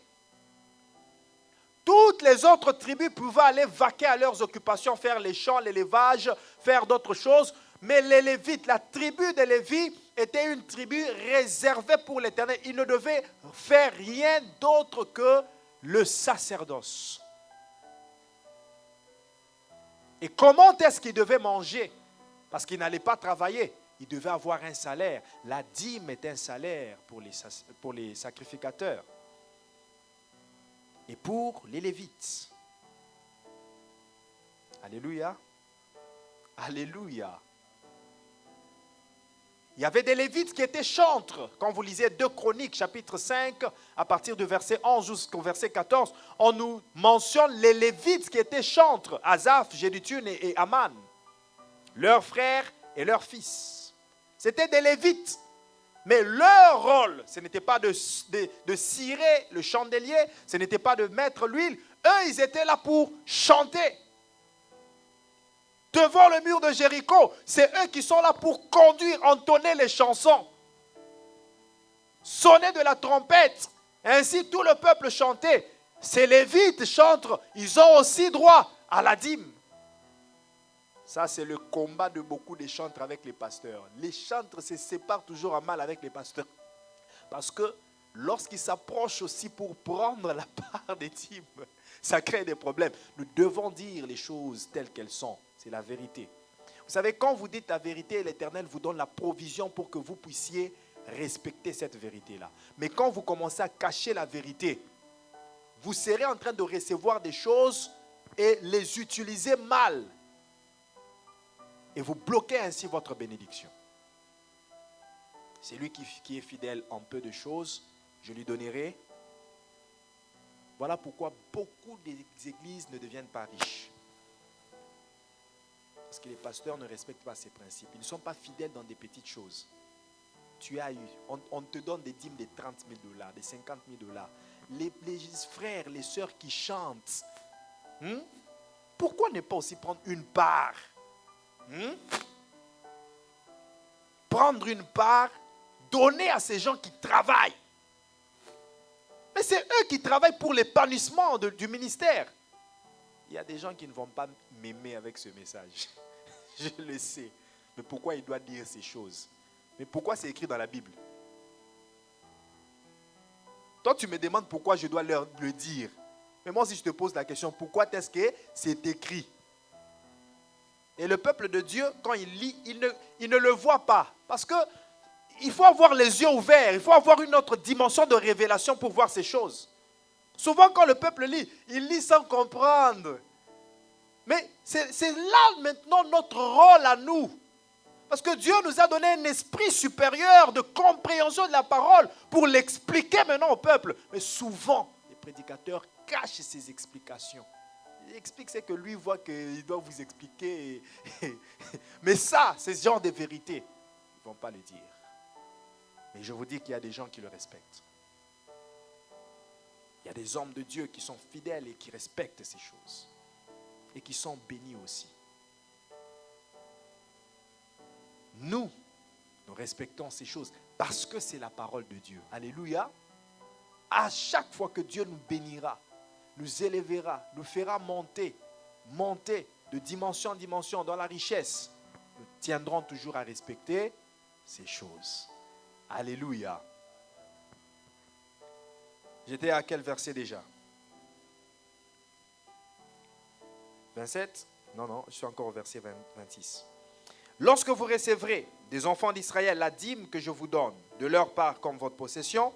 Toutes les autres tribus pouvaient aller vaquer à leurs occupations, faire les champs, l'élevage, faire d'autres choses. Mais les Lévites, la tribu des Lévites, était une tribu réservée pour l'Éternel. Ils ne devaient faire rien d'autre que le sacerdoce. Et comment est-ce qu'ils devaient manger? Parce qu'ils n'allaient pas travailler. Ils devaient avoir un salaire. La dîme est un salaire pour les sacrificateurs. Et pour les Lévites. Alléluia. Alléluia. Il y avait des Lévites qui étaient chantres. Quand vous lisez 2 Chroniques, chapitre 5, à partir du verset 11 jusqu'au verset 14, on nous mentionne les Lévites qui étaient chantres. Asaph, Jéduthun et Aman. Leurs frères et leurs fils. C'était des Lévites. Mais leur rôle, ce n'était pas de cirer le chandelier, ce n'était pas de mettre l'huile. Eux, ils étaient là pour chanter. Devant le mur de Jéricho, c'est eux qui sont là pour conduire, entonner les chansons. Sonner de la trompette. Ainsi, tout le peuple chantait. Ces Lévites chantent, ils ont aussi droit à la dîme. Ça, c'est le combat de beaucoup de chantres avec les pasteurs. Les chantres se séparent toujours à mal avec les pasteurs. Parce que lorsqu'ils s'approchent aussi pour prendre la part des dîmes, ça crée des problèmes. Nous devons dire les choses telles qu'elles sont. C'est la vérité. Vous savez, quand vous dites la vérité, l'Éternel vous donne la provision pour que vous puissiez respecter cette vérité-là. Mais quand vous commencez à cacher la vérité, vous serez en train de recevoir des choses et les utiliser mal. Et vous bloquez ainsi votre bénédiction. C'est lui qui est fidèle en peu de choses, je lui donnerai. Voilà pourquoi beaucoup d'églises ne deviennent pas riches. Parce que les pasteurs ne respectent pas ces principes. Ils ne sont pas fidèles dans des petites choses. Tu as eu, on te donne des dîmes de 30 000 $, de 50 000 $. Les frères, les sœurs qui chantent, pourquoi ne pas aussi prendre une part? Prendre une part, donner à ces gens qui travaillent. Mais c'est eux qui travaillent pour l'épanouissement du ministère. Il y a des gens qui ne vont pas m'aimer avec ce message. Je le sais. Mais pourquoi il doit dire ces choses? Mais pourquoi c'est écrit dans la Bible? Toi, tu me demandes pourquoi je dois leur le dire. Mais moi, si je te pose la question, pourquoi est-ce que c'est écrit? Et le peuple de Dieu, quand il lit, il ne le voit pas. Parce qu'il faut avoir les yeux ouverts. Il faut avoir une autre dimension de révélation pour voir ces choses. Souvent, quand le peuple lit, il lit sans comprendre. Mais c'est là maintenant notre rôle à nous. Parce que Dieu nous a donné un esprit supérieur de compréhension de la parole pour l'expliquer maintenant au peuple. Mais souvent, les prédicateurs cachent ces explications. Il explique ce que lui voit qu'il doit vous expliquer. Mais ça, c'est ce genre de vérité. Ils ne vont pas le dire. Mais je vous dis qu'il y a des gens qui le respectent. Il y a des hommes de Dieu qui sont fidèles et qui respectent ces choses. Et qui sont bénis aussi. Nous respectons ces choses parce que c'est la parole de Dieu. Alléluia. À chaque fois que Dieu nous bénira, nous élèvera, nous fera monter de dimension en dimension dans la richesse, nous tiendrons toujours à respecter ces choses. Alléluia. J'étais à quel verset déjà? 27? Non, je suis encore au verset 26. Lorsque vous recevrez des enfants d'Israël la dîme que je vous donne de leur part comme votre possession,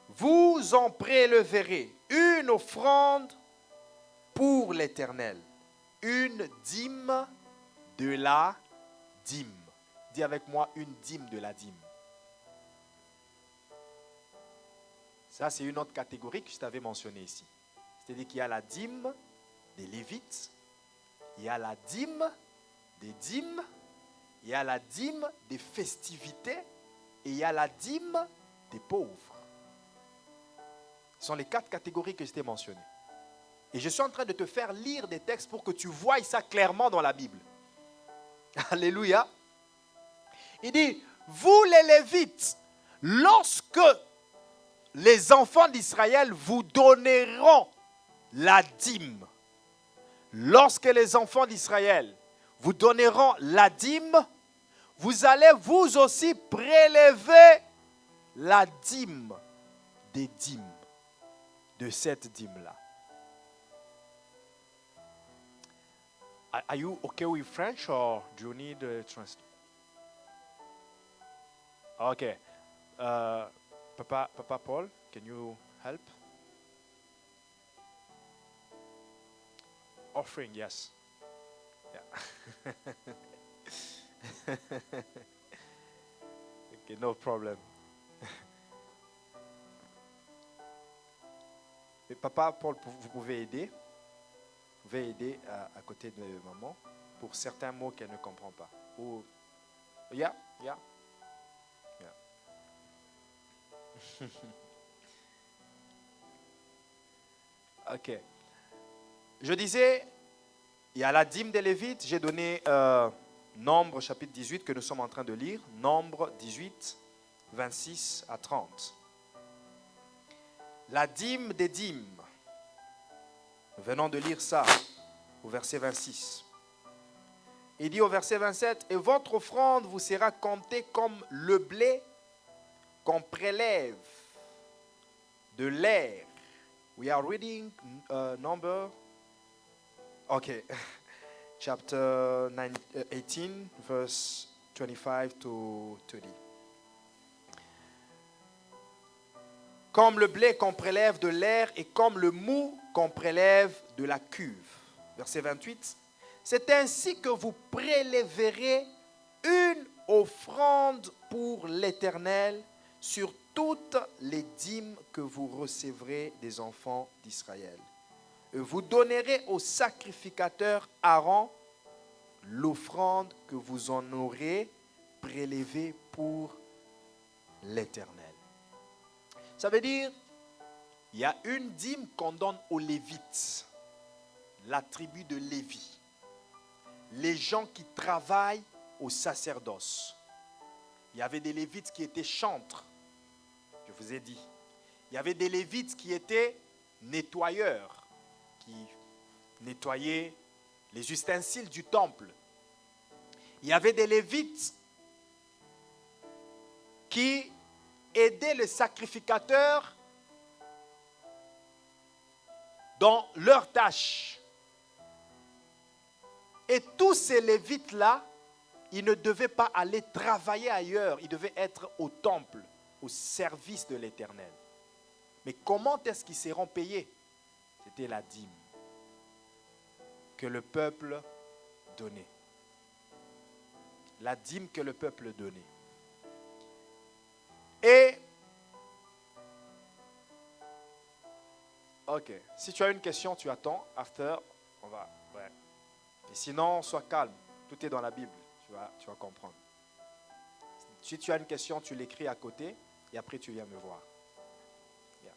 vous en prélèverez une offrande pour l'Éternel, une dîme de la dîme. Dis avec moi, une dîme de la dîme. Ça, c'est une autre catégorie que je t'avais mentionnée ici. C'est-à-dire qu'il y a la dîme des Lévites, il y a la dîme des dîmes, il y a la dîme des festivités et il y a la dîme des pauvres. Ce sont les 4 catégories que je t'ai mentionnées. Et je suis en train de te faire lire des textes pour que tu voies ça clairement dans la Bible. Alléluia. Il dit, vous les Lévites, lorsque les enfants d'Israël vous donneront la dîme, lorsque les enfants d'Israël vous donneront la dîme, vous allez vous aussi prélever la dîme des dîmes, de cette dîme-là. Are you okay with French or do you need a translation? Okay. Papa Paul, can you help? Offering, yes. Yeah. Okay, no problem. Mais Papa Paul, vous pouvez aider. Vous pouvez aider à côté de maman pour certains mots qu'elle ne comprend pas. Ou, yeah. Ok. Je disais, il y a la dîme des Lévites. J'ai donné Nombre chapitre 18 que nous sommes en train de lire. Nombre 18, 26 à 30. La dîme des dîmes. Nous venons de lire ça au verset 26. Il dit au verset 27, « Et votre offrande vous sera comptée comme le blé qu'on prélève de l'air. » We are reading number, okay, chapter 18, verse 25 to 30. Comme le blé qu'on prélève de l'air et comme le mou qu'on prélève de la cuve. Verset 28. C'est ainsi que vous prélèverez une offrande pour l'Éternel sur toutes les dîmes que vous recevrez des enfants d'Israël. Et vous donnerez au sacrificateur Aaron l'offrande que vous en aurez prélevée pour l'Éternel. Ça veut dire, il y a une dîme qu'on donne aux Lévites, la tribu de Lévi. Les gens qui travaillent au sacerdoce. Il y avait des Lévites qui étaient chantres, je vous ai dit. Il y avait des Lévites qui étaient nettoyeurs, qui nettoyaient les ustensiles du temple. Il y avait des Lévites qui aidaient le sacrificateur dans leurs tâches. Et tous ces Lévites-là, ils ne devaient pas aller travailler ailleurs, ils devaient être au temple, au service de l'Éternel. Mais comment est-ce qu'ils seront payés? C'était la dîme que le peuple donnait. La dîme que le peuple donnait. Et, ok, si tu as une question, tu attends. After, on va, ouais. Et sinon, sois calme. Tout est dans la Bible. Tu vas comprendre. Si tu as une question, tu l'écris à côté et après tu viens me voir. Yeah.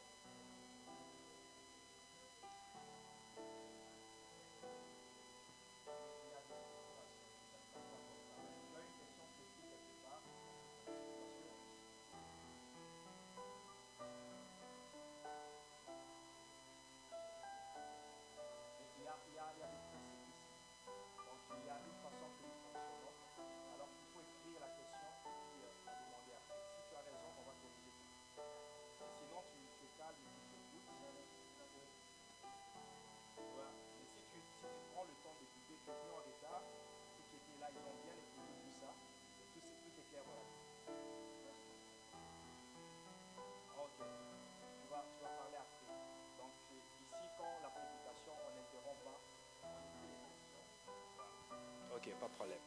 Ok, pas de problème.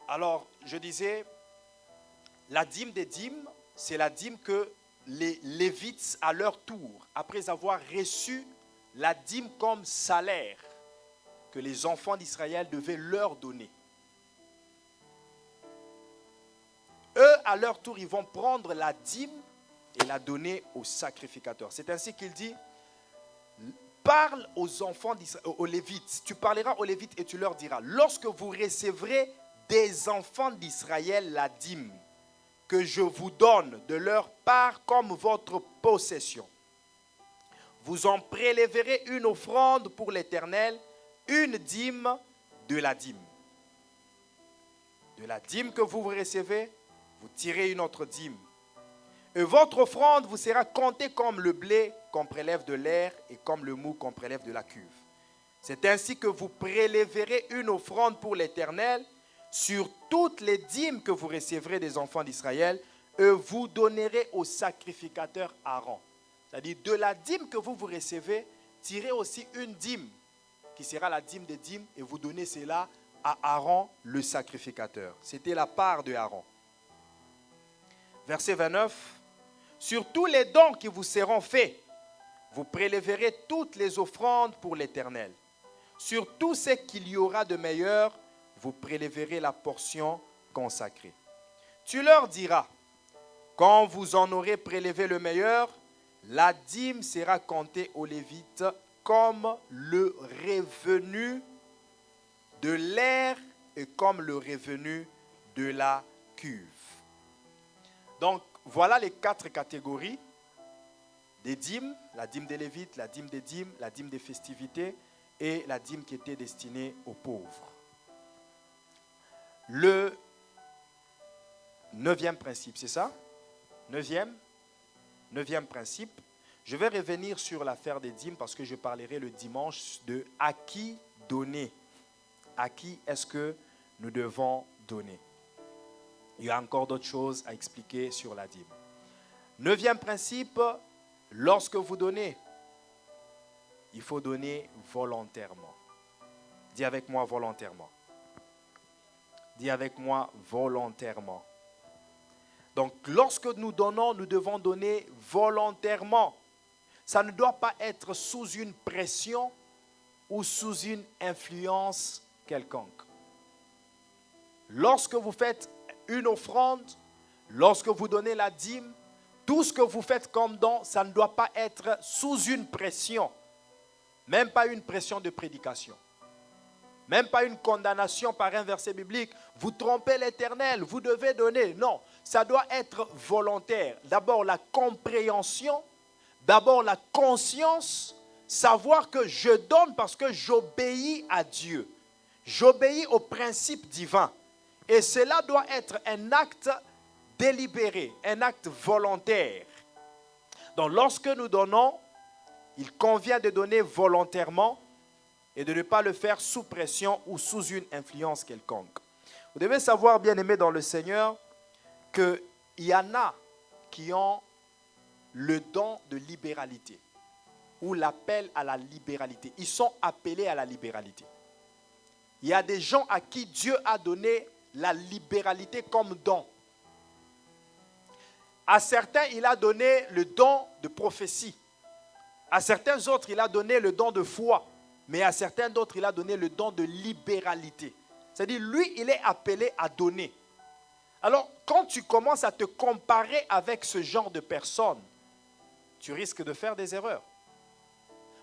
Alors, je disais, la dîme des dîmes, c'est la dîme que les Lévites, à leur tour, après avoir reçu la dîme comme salaire, que les enfants d'Israël devaient leur donner. Eux, à leur tour, ils vont prendre la dîme et la donner au sacrificateur. C'est ainsi qu'il dit, parle aux enfants d'Israël, aux Lévites. Tu parleras aux Lévites et tu leur diras, lorsque vous recevrez des enfants d'Israël la dîme que je vous donne de leur part comme votre possession, vous en prélèverez une offrande pour l'Éternel, une dîme de la dîme. De la dîme que vous recevez, vous tirez une autre dîme. Et votre offrande vous sera comptée comme le blé qu'on prélève de l'air et comme le mou qu'on prélève de la cuve. C'est ainsi que vous prélèverez une offrande pour l'Éternel sur toutes les dîmes que vous recevrez des enfants d'Israël et vous donnerez au sacrificateur Aaron. C'est-à-dire, de la dîme que vous recevez, tirez aussi une dîme qui sera la dîme des dîmes et vous donnez cela à Aaron, le sacrificateur. C'était la part de Aaron. Verset 29. Sur tous les dons qui vous seront faits, vous prélèverez toutes les offrandes pour l'Éternel. Sur tout ce qu'il y aura de meilleur, vous prélèverez la portion consacrée. Tu leur diras, quand vous en aurez prélevé le meilleur, la dîme sera comptée aux Lévites comme le revenu de l'air et comme le revenu de la cuve. Donc, voilà les 4 catégories des dîmes, la dîme des Lévites, la dîme des dîmes, la dîme des festivités et la dîme qui était destinée aux pauvres. Le 9e principe, c'est ça? 9e principe. Je vais revenir sur l'affaire des dîmes parce que je parlerai le dimanche de à qui donner. À qui est-ce que nous devons donner? Il y a encore d'autres choses à expliquer sur la dîme. 9e principe, lorsque vous donnez, il faut donner volontairement. Dis avec moi volontairement. Dis avec moi volontairement. Donc, lorsque nous donnons, nous devons donner volontairement. Ça ne doit pas être sous une pression ou sous une influence quelconque. Lorsque vous faites une offrande, lorsque vous donnez la dîme, tout ce que vous faites comme don, ça ne doit pas être sous une pression. Même pas une pression de prédication. Même pas une condamnation par un verset biblique. Vous trompez l'Éternel, vous devez donner. Non, ça doit être volontaire. D'abord la compréhension, d'abord la conscience, savoir que je donne parce que j'obéis à Dieu. J'obéis au principe divin. Et cela doit être un acte délibéré, un acte volontaire. Donc lorsque nous donnons, il convient de donner volontairement et de ne pas le faire sous pression ou sous une influence quelconque. Vous devez savoir, bien-aimés dans le Seigneur, qu'il y en a qui ont le don de libéralité ou l'appel à la libéralité. Ils sont appelés à la libéralité. Il y a des gens à qui Dieu a donné la libéralité comme don. À certains, il a donné le don de prophétie. À certains autres, il a donné le don de foi. Mais à certains d'autres, il a donné le don de libéralité. C'est-à-dire, lui, il est appelé à donner. Alors, quand tu commences à te comparer avec ce genre de personnes, tu risques de faire des erreurs.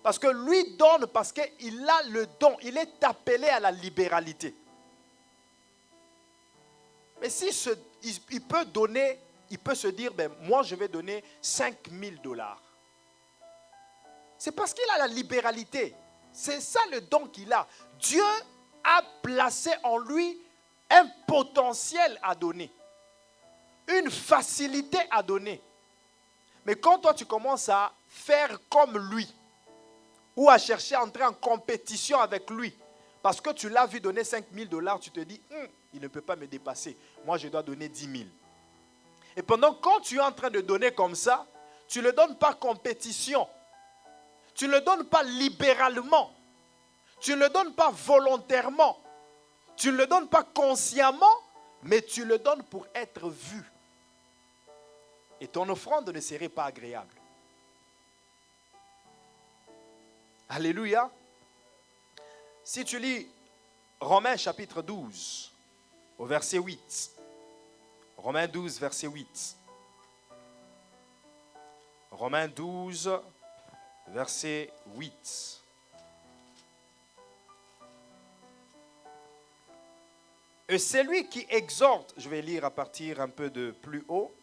Parce que lui donne parce qu'il a le don. Il est appelé à la libéralité. Mais si il peut donner, il peut se dire, ben, moi je vais donner $5,000. C'est parce qu'il a la libéralité. C'est ça le don qu'il a. Dieu a placé en lui un potentiel à donner. Une facilité à donner. Mais quand toi tu commences à faire comme lui, ou à chercher à entrer en compétition avec lui, parce que tu l'as vu donner $5,000, tu te dis, il ne peut pas me dépasser. Moi, je dois donner 10 000. Et pendant quand tu es en train de donner comme ça, tu ne le donnes pas compétition. Tu ne le donnes pas libéralement. Tu ne le donnes pas volontairement. Tu ne le donnes pas consciemment, mais tu le donnes pour être vu. Et ton offrande ne serait pas agréable. Alléluia. Si tu lis Romains chapitre 12, au verset 8. Romains 12, verset 8. Romains 12, verset 8. Et celui qui exhorte, je vais lire à partir un peu de plus haut.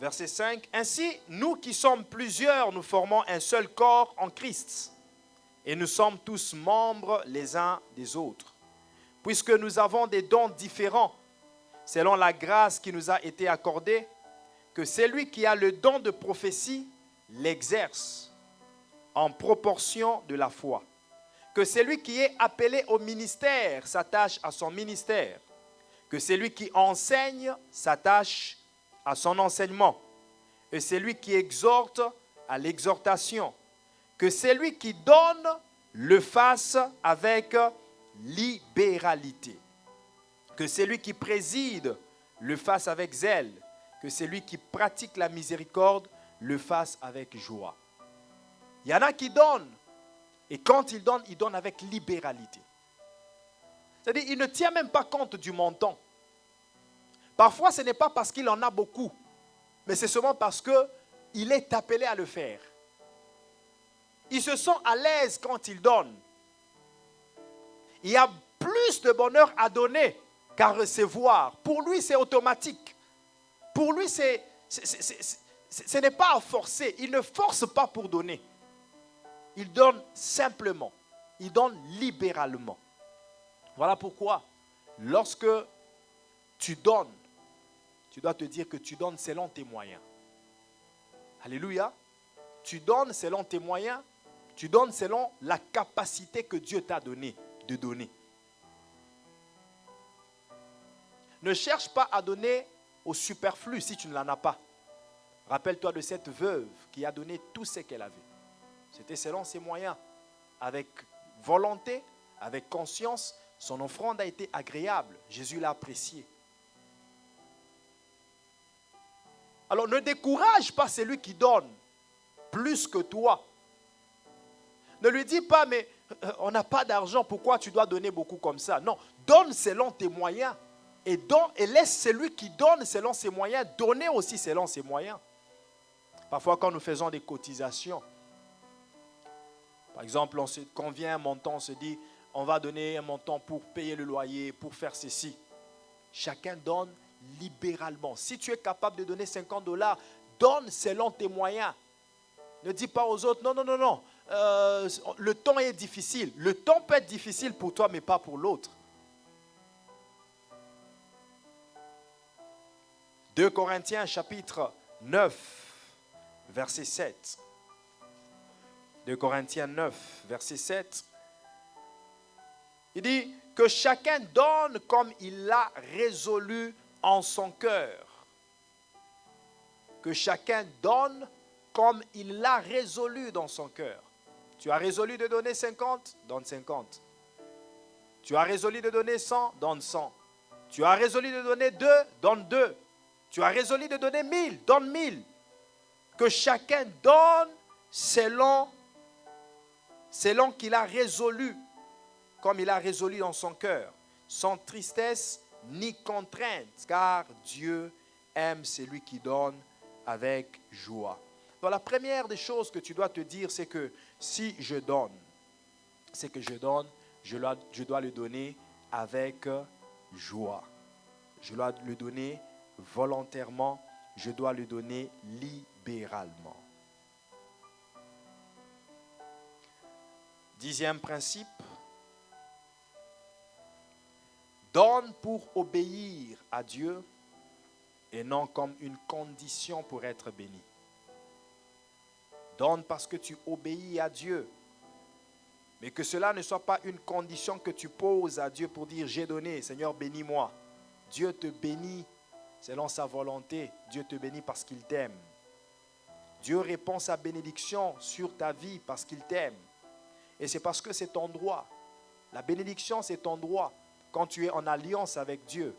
Verset 5. Ainsi, nous qui sommes plusieurs, nous formons un seul corps en Christ. Et nous sommes tous membres les uns des autres. Puisque nous avons des dons différents, selon la grâce qui nous a été accordée, que celui qui a le don de prophétie l'exerce en proportion de la foi. Que celui qui est appelé au ministère s'attache à son ministère. Que celui qui enseigne s'attache à son enseignement. Et celui qui exhorte à l'exhortation. Que celui qui donne le fasse avec libéralité. Que celui qui préside le fasse avec zèle. Que celui qui pratique la miséricorde le fasse avec joie. Il y en a qui donnent. Et quand ils donnent avec libéralité. C'est-à-dire, il ne tient même pas compte du montant. Parfois, ce n'est pas parce qu'il en a beaucoup, mais c'est seulement parce qu'il est appelé à le faire. Ils se sentent à l'aise quand ils donnent. Il y a plus de bonheur à donner qu'à recevoir. Pour lui, c'est automatique. Pour lui, ce n'est pas à forcer. Il ne force pas pour donner. Il donne simplement. Il donne libéralement. Voilà pourquoi, lorsque tu donnes, tu dois te dire que tu donnes selon tes moyens. Alléluia. Tu donnes selon tes moyens. Tu donnes selon la capacité que Dieu t'a donnée de donner. Ne cherche pas à donner au superflu si tu ne l'en as pas. Rappelle-toi de cette veuve qui a donné tout ce qu'elle avait. C'était selon ses moyens. Avec volonté, avec conscience, son offrande a été agréable. Jésus l'a appréciée. Alors ne décourage pas celui qui donne plus que toi. Ne lui dis pas, mais on n'a pas d'argent, pourquoi tu dois donner beaucoup comme ça? Non, donne selon tes moyens. Et laisse celui qui donne selon ses moyens donner aussi selon ses moyens. Parfois, quand nous faisons des cotisations, par exemple, on se convient un montant, on se dit, on va donner un montant pour payer le loyer, pour faire ceci. Chacun donne libéralement. Si tu es capable de donner $50, donne selon tes moyens. Ne dis pas aux autres, non. Le temps est difficile. Le temps peut être difficile pour toi, mais pas pour l'autre. 2 Corinthiens chapitre 9, verset 7. 2 Corinthiens 9, verset 7. Il dit que chacun donne comme il l'a résolu en son cœur. Que chacun donne comme il l'a résolu dans son cœur. Tu as résolu de donner 50, donne 50. Tu as résolu de donner 100, donne 100. Tu as résolu de donner 2, donne 2. Tu as résolu de donner 1000, donne 1000. Que chacun donne selon qu'il a résolu, comme il a résolu dans son cœur, sans tristesse ni contrainte, car Dieu aime celui qui donne avec joie. Donc la première des choses que tu dois te dire, c'est que si je donne, je dois le donner avec joie. Je dois le donner volontairement, je dois le donner libéralement. 10e principe, donne pour obéir à Dieu et non comme une condition pour être béni. Donne parce que tu obéis à Dieu, mais que cela ne soit pas une condition que tu poses à Dieu pour dire j'ai donné, Seigneur bénis-moi. Dieu te bénit selon sa volonté, Dieu te bénit parce qu'il t'aime. Dieu répand sa bénédiction sur ta vie parce qu'il t'aime. Et c'est parce que c'est ton droit. La bénédiction, c'est ton droit quand tu es en alliance avec Dieu.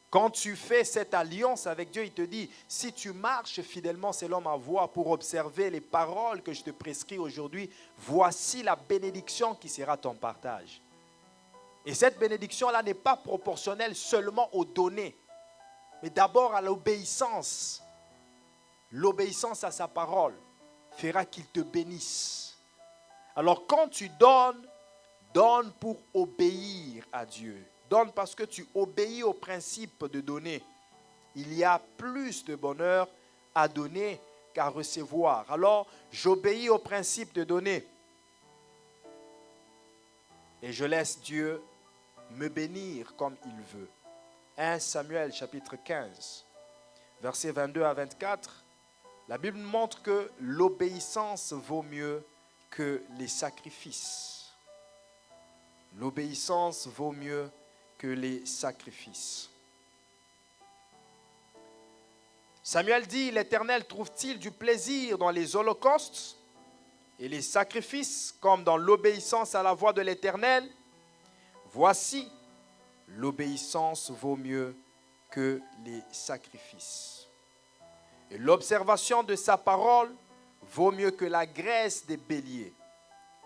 Quand tu fais cette alliance avec Dieu, il te dit, si tu marches fidèlement selon ma voie pour observer les paroles que je te prescris aujourd'hui, voici la bénédiction qui sera ton partage. Et cette bénédiction-là n'est pas proportionnelle seulement aux données, mais d'abord à l'obéissance. L'obéissance à sa parole fera qu'il te bénisse. Alors quand tu donnes, donne pour obéir à Dieu. Donne parce que tu obéis au principe de donner. Il y a plus de bonheur à donner qu'à recevoir. Alors, j'obéis au principe de donner. Et je laisse Dieu me bénir comme il veut. 1 Samuel chapitre 15, versets 22 à 24. La Bible montre que l'obéissance vaut mieux que les sacrifices. L'obéissance vaut mieux que les sacrifices. Samuel dit, l'Éternel trouve-t-il du plaisir dans les holocaustes et les sacrifices comme dans l'obéissance à la voix de l'Éternel? Voici, l'obéissance vaut mieux que les sacrifices. Et l'observation de sa parole vaut mieux que la graisse des béliers,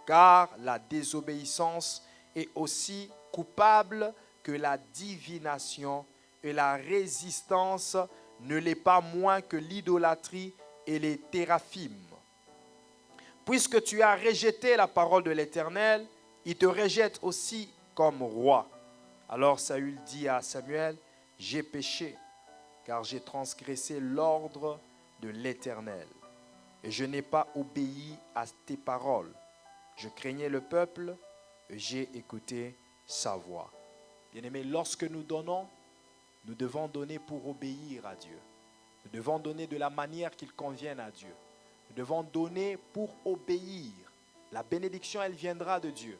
car la désobéissance est aussi coupable que la divination et la résistance ne l'est pas moins que l'idolâtrie et les téraphimes. Puisque tu as rejeté la parole de l'Éternel, il te rejette aussi comme roi. Alors Saül dit à Samuel, j'ai péché, car j'ai transgressé l'ordre de l'Éternel, et je n'ai pas obéi à tes paroles. Je craignais le peuple, et j'ai écouté sa voix. Bien-aimés, lorsque nous donnons, nous devons donner pour obéir à Dieu. Nous devons donner de la manière qu'il convienne à Dieu. Nous devons donner pour obéir. La bénédiction, elle viendra de Dieu.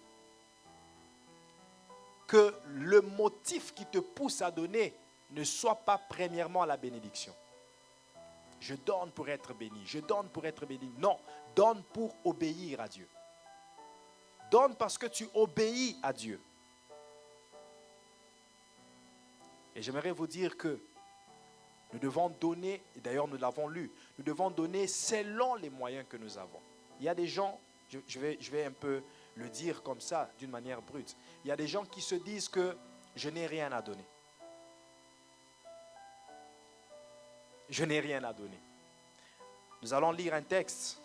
Que le motif qui te pousse à donner ne soit pas premièrement la bénédiction. Je donne pour être béni, je donne pour être béni. Non, donne pour obéir à Dieu. Donne parce que tu obéis à Dieu. Et j'aimerais vous dire que nous devons donner, et d'ailleurs nous l'avons lu, nous devons donner selon les moyens que nous avons. Il y a des gens, je vais un peu le dire comme ça, d'une manière brute. Il y a des gens qui se disent que je n'ai rien à donner. Je n'ai rien à donner. Nous allons lire un texte.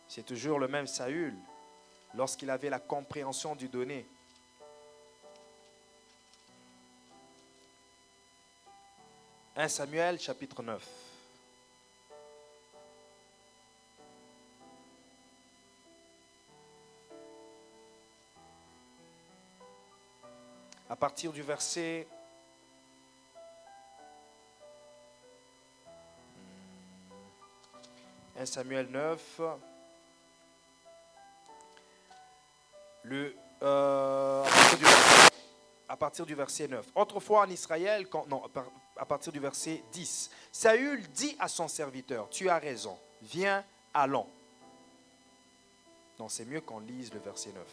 C'est toujours le même Saül, lorsqu'il avait la compréhension du donner. « 1 Samuel, chapitre 9. À partir du verset 1 Samuel 9, à partir du verset 9. Autrefois en Israël, à partir du verset 10, Saül dit à son serviteur, tu as raison, viens, allons. Non, c'est mieux qu'on lise le verset 9.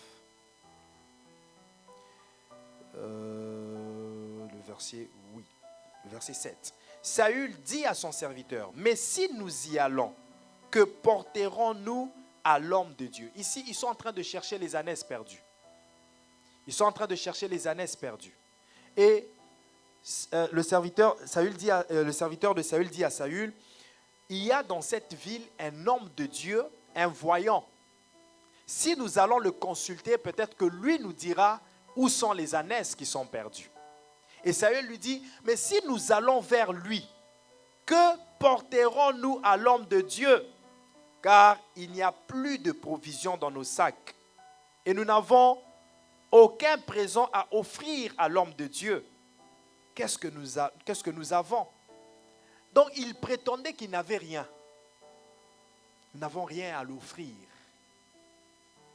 Le verset 7. Saül dit à son serviteur, mais si nous y allons, que porterons-nous à l'homme de Dieu? Ici, ils sont en train de chercher les ânesses perdues. Ils sont en train de chercher les ânesses perdues. Et le serviteur de Saül dit à Saül, il y a dans cette ville un homme de Dieu, un voyant. Si nous allons le consulter, peut-être que lui nous dira où sont les ânesses qui sont perdues. Et Saül lui dit, mais si nous allons vers lui, que porterons-nous à l'homme de Dieu? Car il n'y a plus de provisions dans nos sacs. Et nous n'avons aucun présent à offrir à l'homme de Dieu. Qu'est-ce que nous avons? Donc il prétendait qu'il n'avait rien. Nous n'avons rien à l'offrir.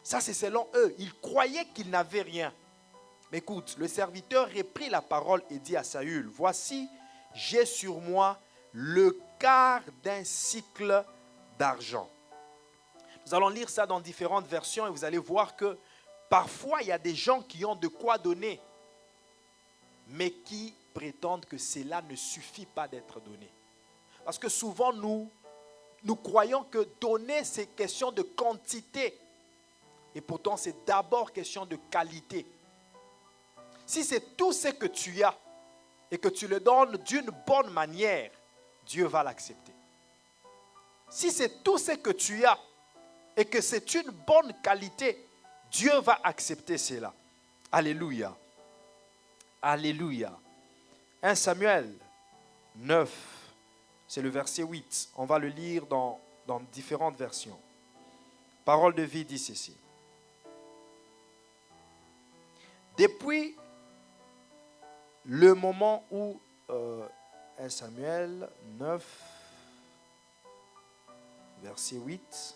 Ça, c'est selon eux. Ils croyaient qu'ils n'avaient rien. Mais écoute, le serviteur reprit la parole et dit à Saül, voici, j'ai sur moi le quart d'un sicle d'argent. Nous allons lire ça dans différentes versions et vous allez voir que parfois il y a des gens qui ont de quoi donner, mais qui prétendent que cela ne suffit pas d'être donné. Parce que souvent nous croyons que donner c'est question de quantité et pourtant c'est d'abord question de qualité. Si c'est tout ce que tu as et que tu le donnes d'une bonne manière, Dieu va l'accepter. Si c'est tout ce que tu as et que c'est une bonne qualité, Dieu va accepter cela. Alléluia. Alléluia. 1 Samuel 9, c'est le verset 8. On va le lire dans différentes versions. Parole de vie dit ceci. Depuis le moment où 1 Samuel 9, verset 8.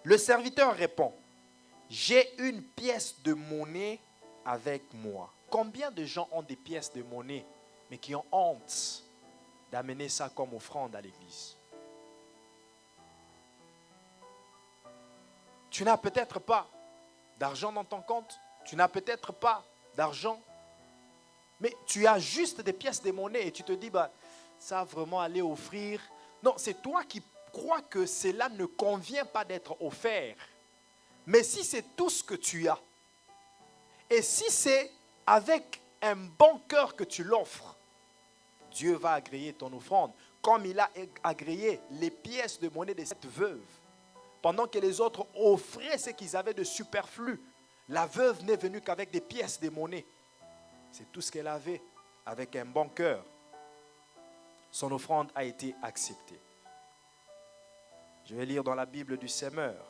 Le serviteur répond, j'ai une pièce de monnaie avec moi. Combien de gens ont des pièces de monnaie, mais qui ont honte d'amener ça comme offrande à l'église? Tu n'as peut-être pas d'argent dans ton compte, tu n'as peut-être pas d'argent, mais tu as juste des pièces de monnaie et tu te dis, ça vraiment aller offrir. Non, c'est toi qui crois que cela ne convient pas d'être offert. Mais si c'est tout ce que tu as, et si c'est avec un bon cœur que tu l'offres, Dieu va agréer ton offrande, comme il a agréé les pièces de monnaie de cette veuve. Pendant que les autres offraient ce qu'ils avaient de superflu, la veuve n'est venue qu'avec des pièces de monnaie. C'est tout ce qu'elle avait, avec un bon cœur. Son offrande a été acceptée. Je vais lire dans la Bible du Semeur.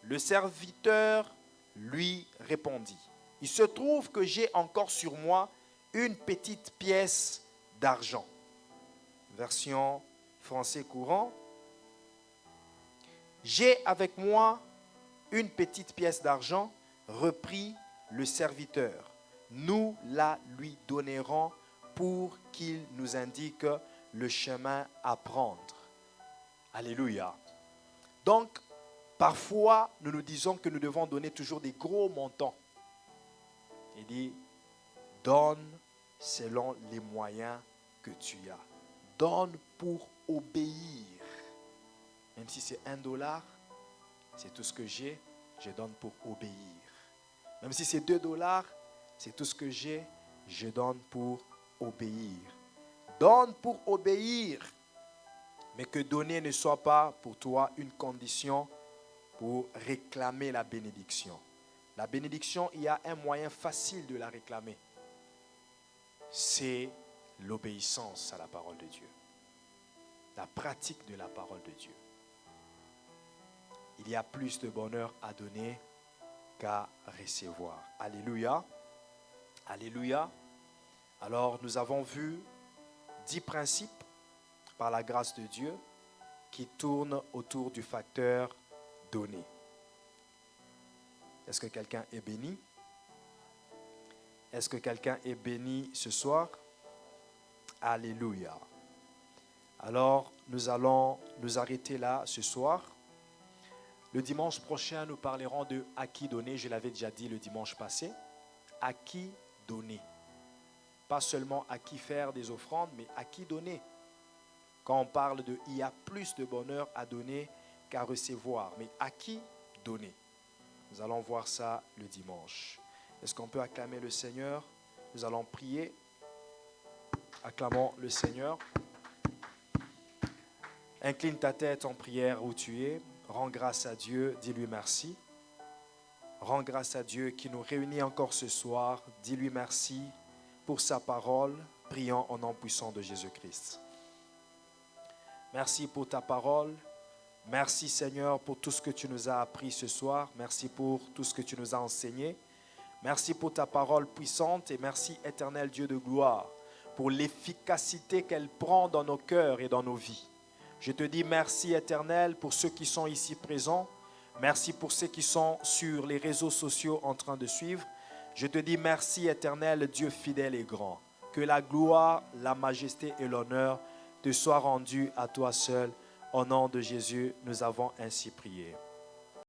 Le serviteur lui répondit, il se trouve que j'ai encore sur moi une petite pièce d'argent. Version français courant. J'ai avec moi une petite pièce d'argent, reprit le serviteur. Nous la lui donnerons pour qu'il nous indique le chemin à prendre. Alléluia. Donc, parfois, nous nous disons que nous devons donner toujours des gros montants. Il dit, donne selon les moyens que tu as. Donne pour obéir. Même si c'est $1, c'est tout ce que j'ai, je donne pour obéir. Même si c'est $2, c'est tout ce que j'ai, je donne pour obéir. Donne pour obéir, mais que donner ne soit pas pour toi une condition pour réclamer la bénédiction. La bénédiction, il y a un moyen facile de la réclamer. C'est l'obéissance à la parole de Dieu. La pratique de la parole de Dieu. Il y a plus de bonheur à donner qu'à recevoir. Alléluia. Alléluia. Alors, nous avons vu 10 principes par la grâce de Dieu qui tournent autour du facteur donner. Est-ce que quelqu'un est béni? Est-ce que quelqu'un est béni ce soir? Alléluia. Alors, nous allons nous arrêter là ce soir. Le dimanche prochain, nous parlerons de à qui donner. Je l'avais déjà dit le dimanche passé. À qui donner. Pas seulement à qui faire des offrandes, mais à qui donner. Quand on parle de il y a plus de bonheur à donner qu'à recevoir. Mais à qui donner? Nous allons voir ça le dimanche. Est-ce qu'on peut acclamer le Seigneur? Nous allons prier. Acclamons le Seigneur. Incline ta tête en prière où tu es. Rends grâce à Dieu, dis-lui merci. Rends grâce à Dieu qui nous réunit encore ce soir. Dis-lui merci pour sa parole. Prions au nom puissant de Jésus-Christ. Merci pour ta parole. Merci Seigneur pour tout ce que tu nous as appris ce soir. Merci pour tout ce que tu nous as enseigné. Merci pour ta parole puissante et merci éternel Dieu de gloire pour l'efficacité qu'elle prend dans nos cœurs et dans nos vies. Je te dis merci éternel pour ceux qui sont ici présents. Merci pour ceux qui sont sur les réseaux sociaux en train de suivre. Je te dis merci éternel Dieu fidèle et grand. Que la gloire, la majesté et l'honneur te soient rendus à toi seul. Au nom de Jésus, nous avons ainsi prié.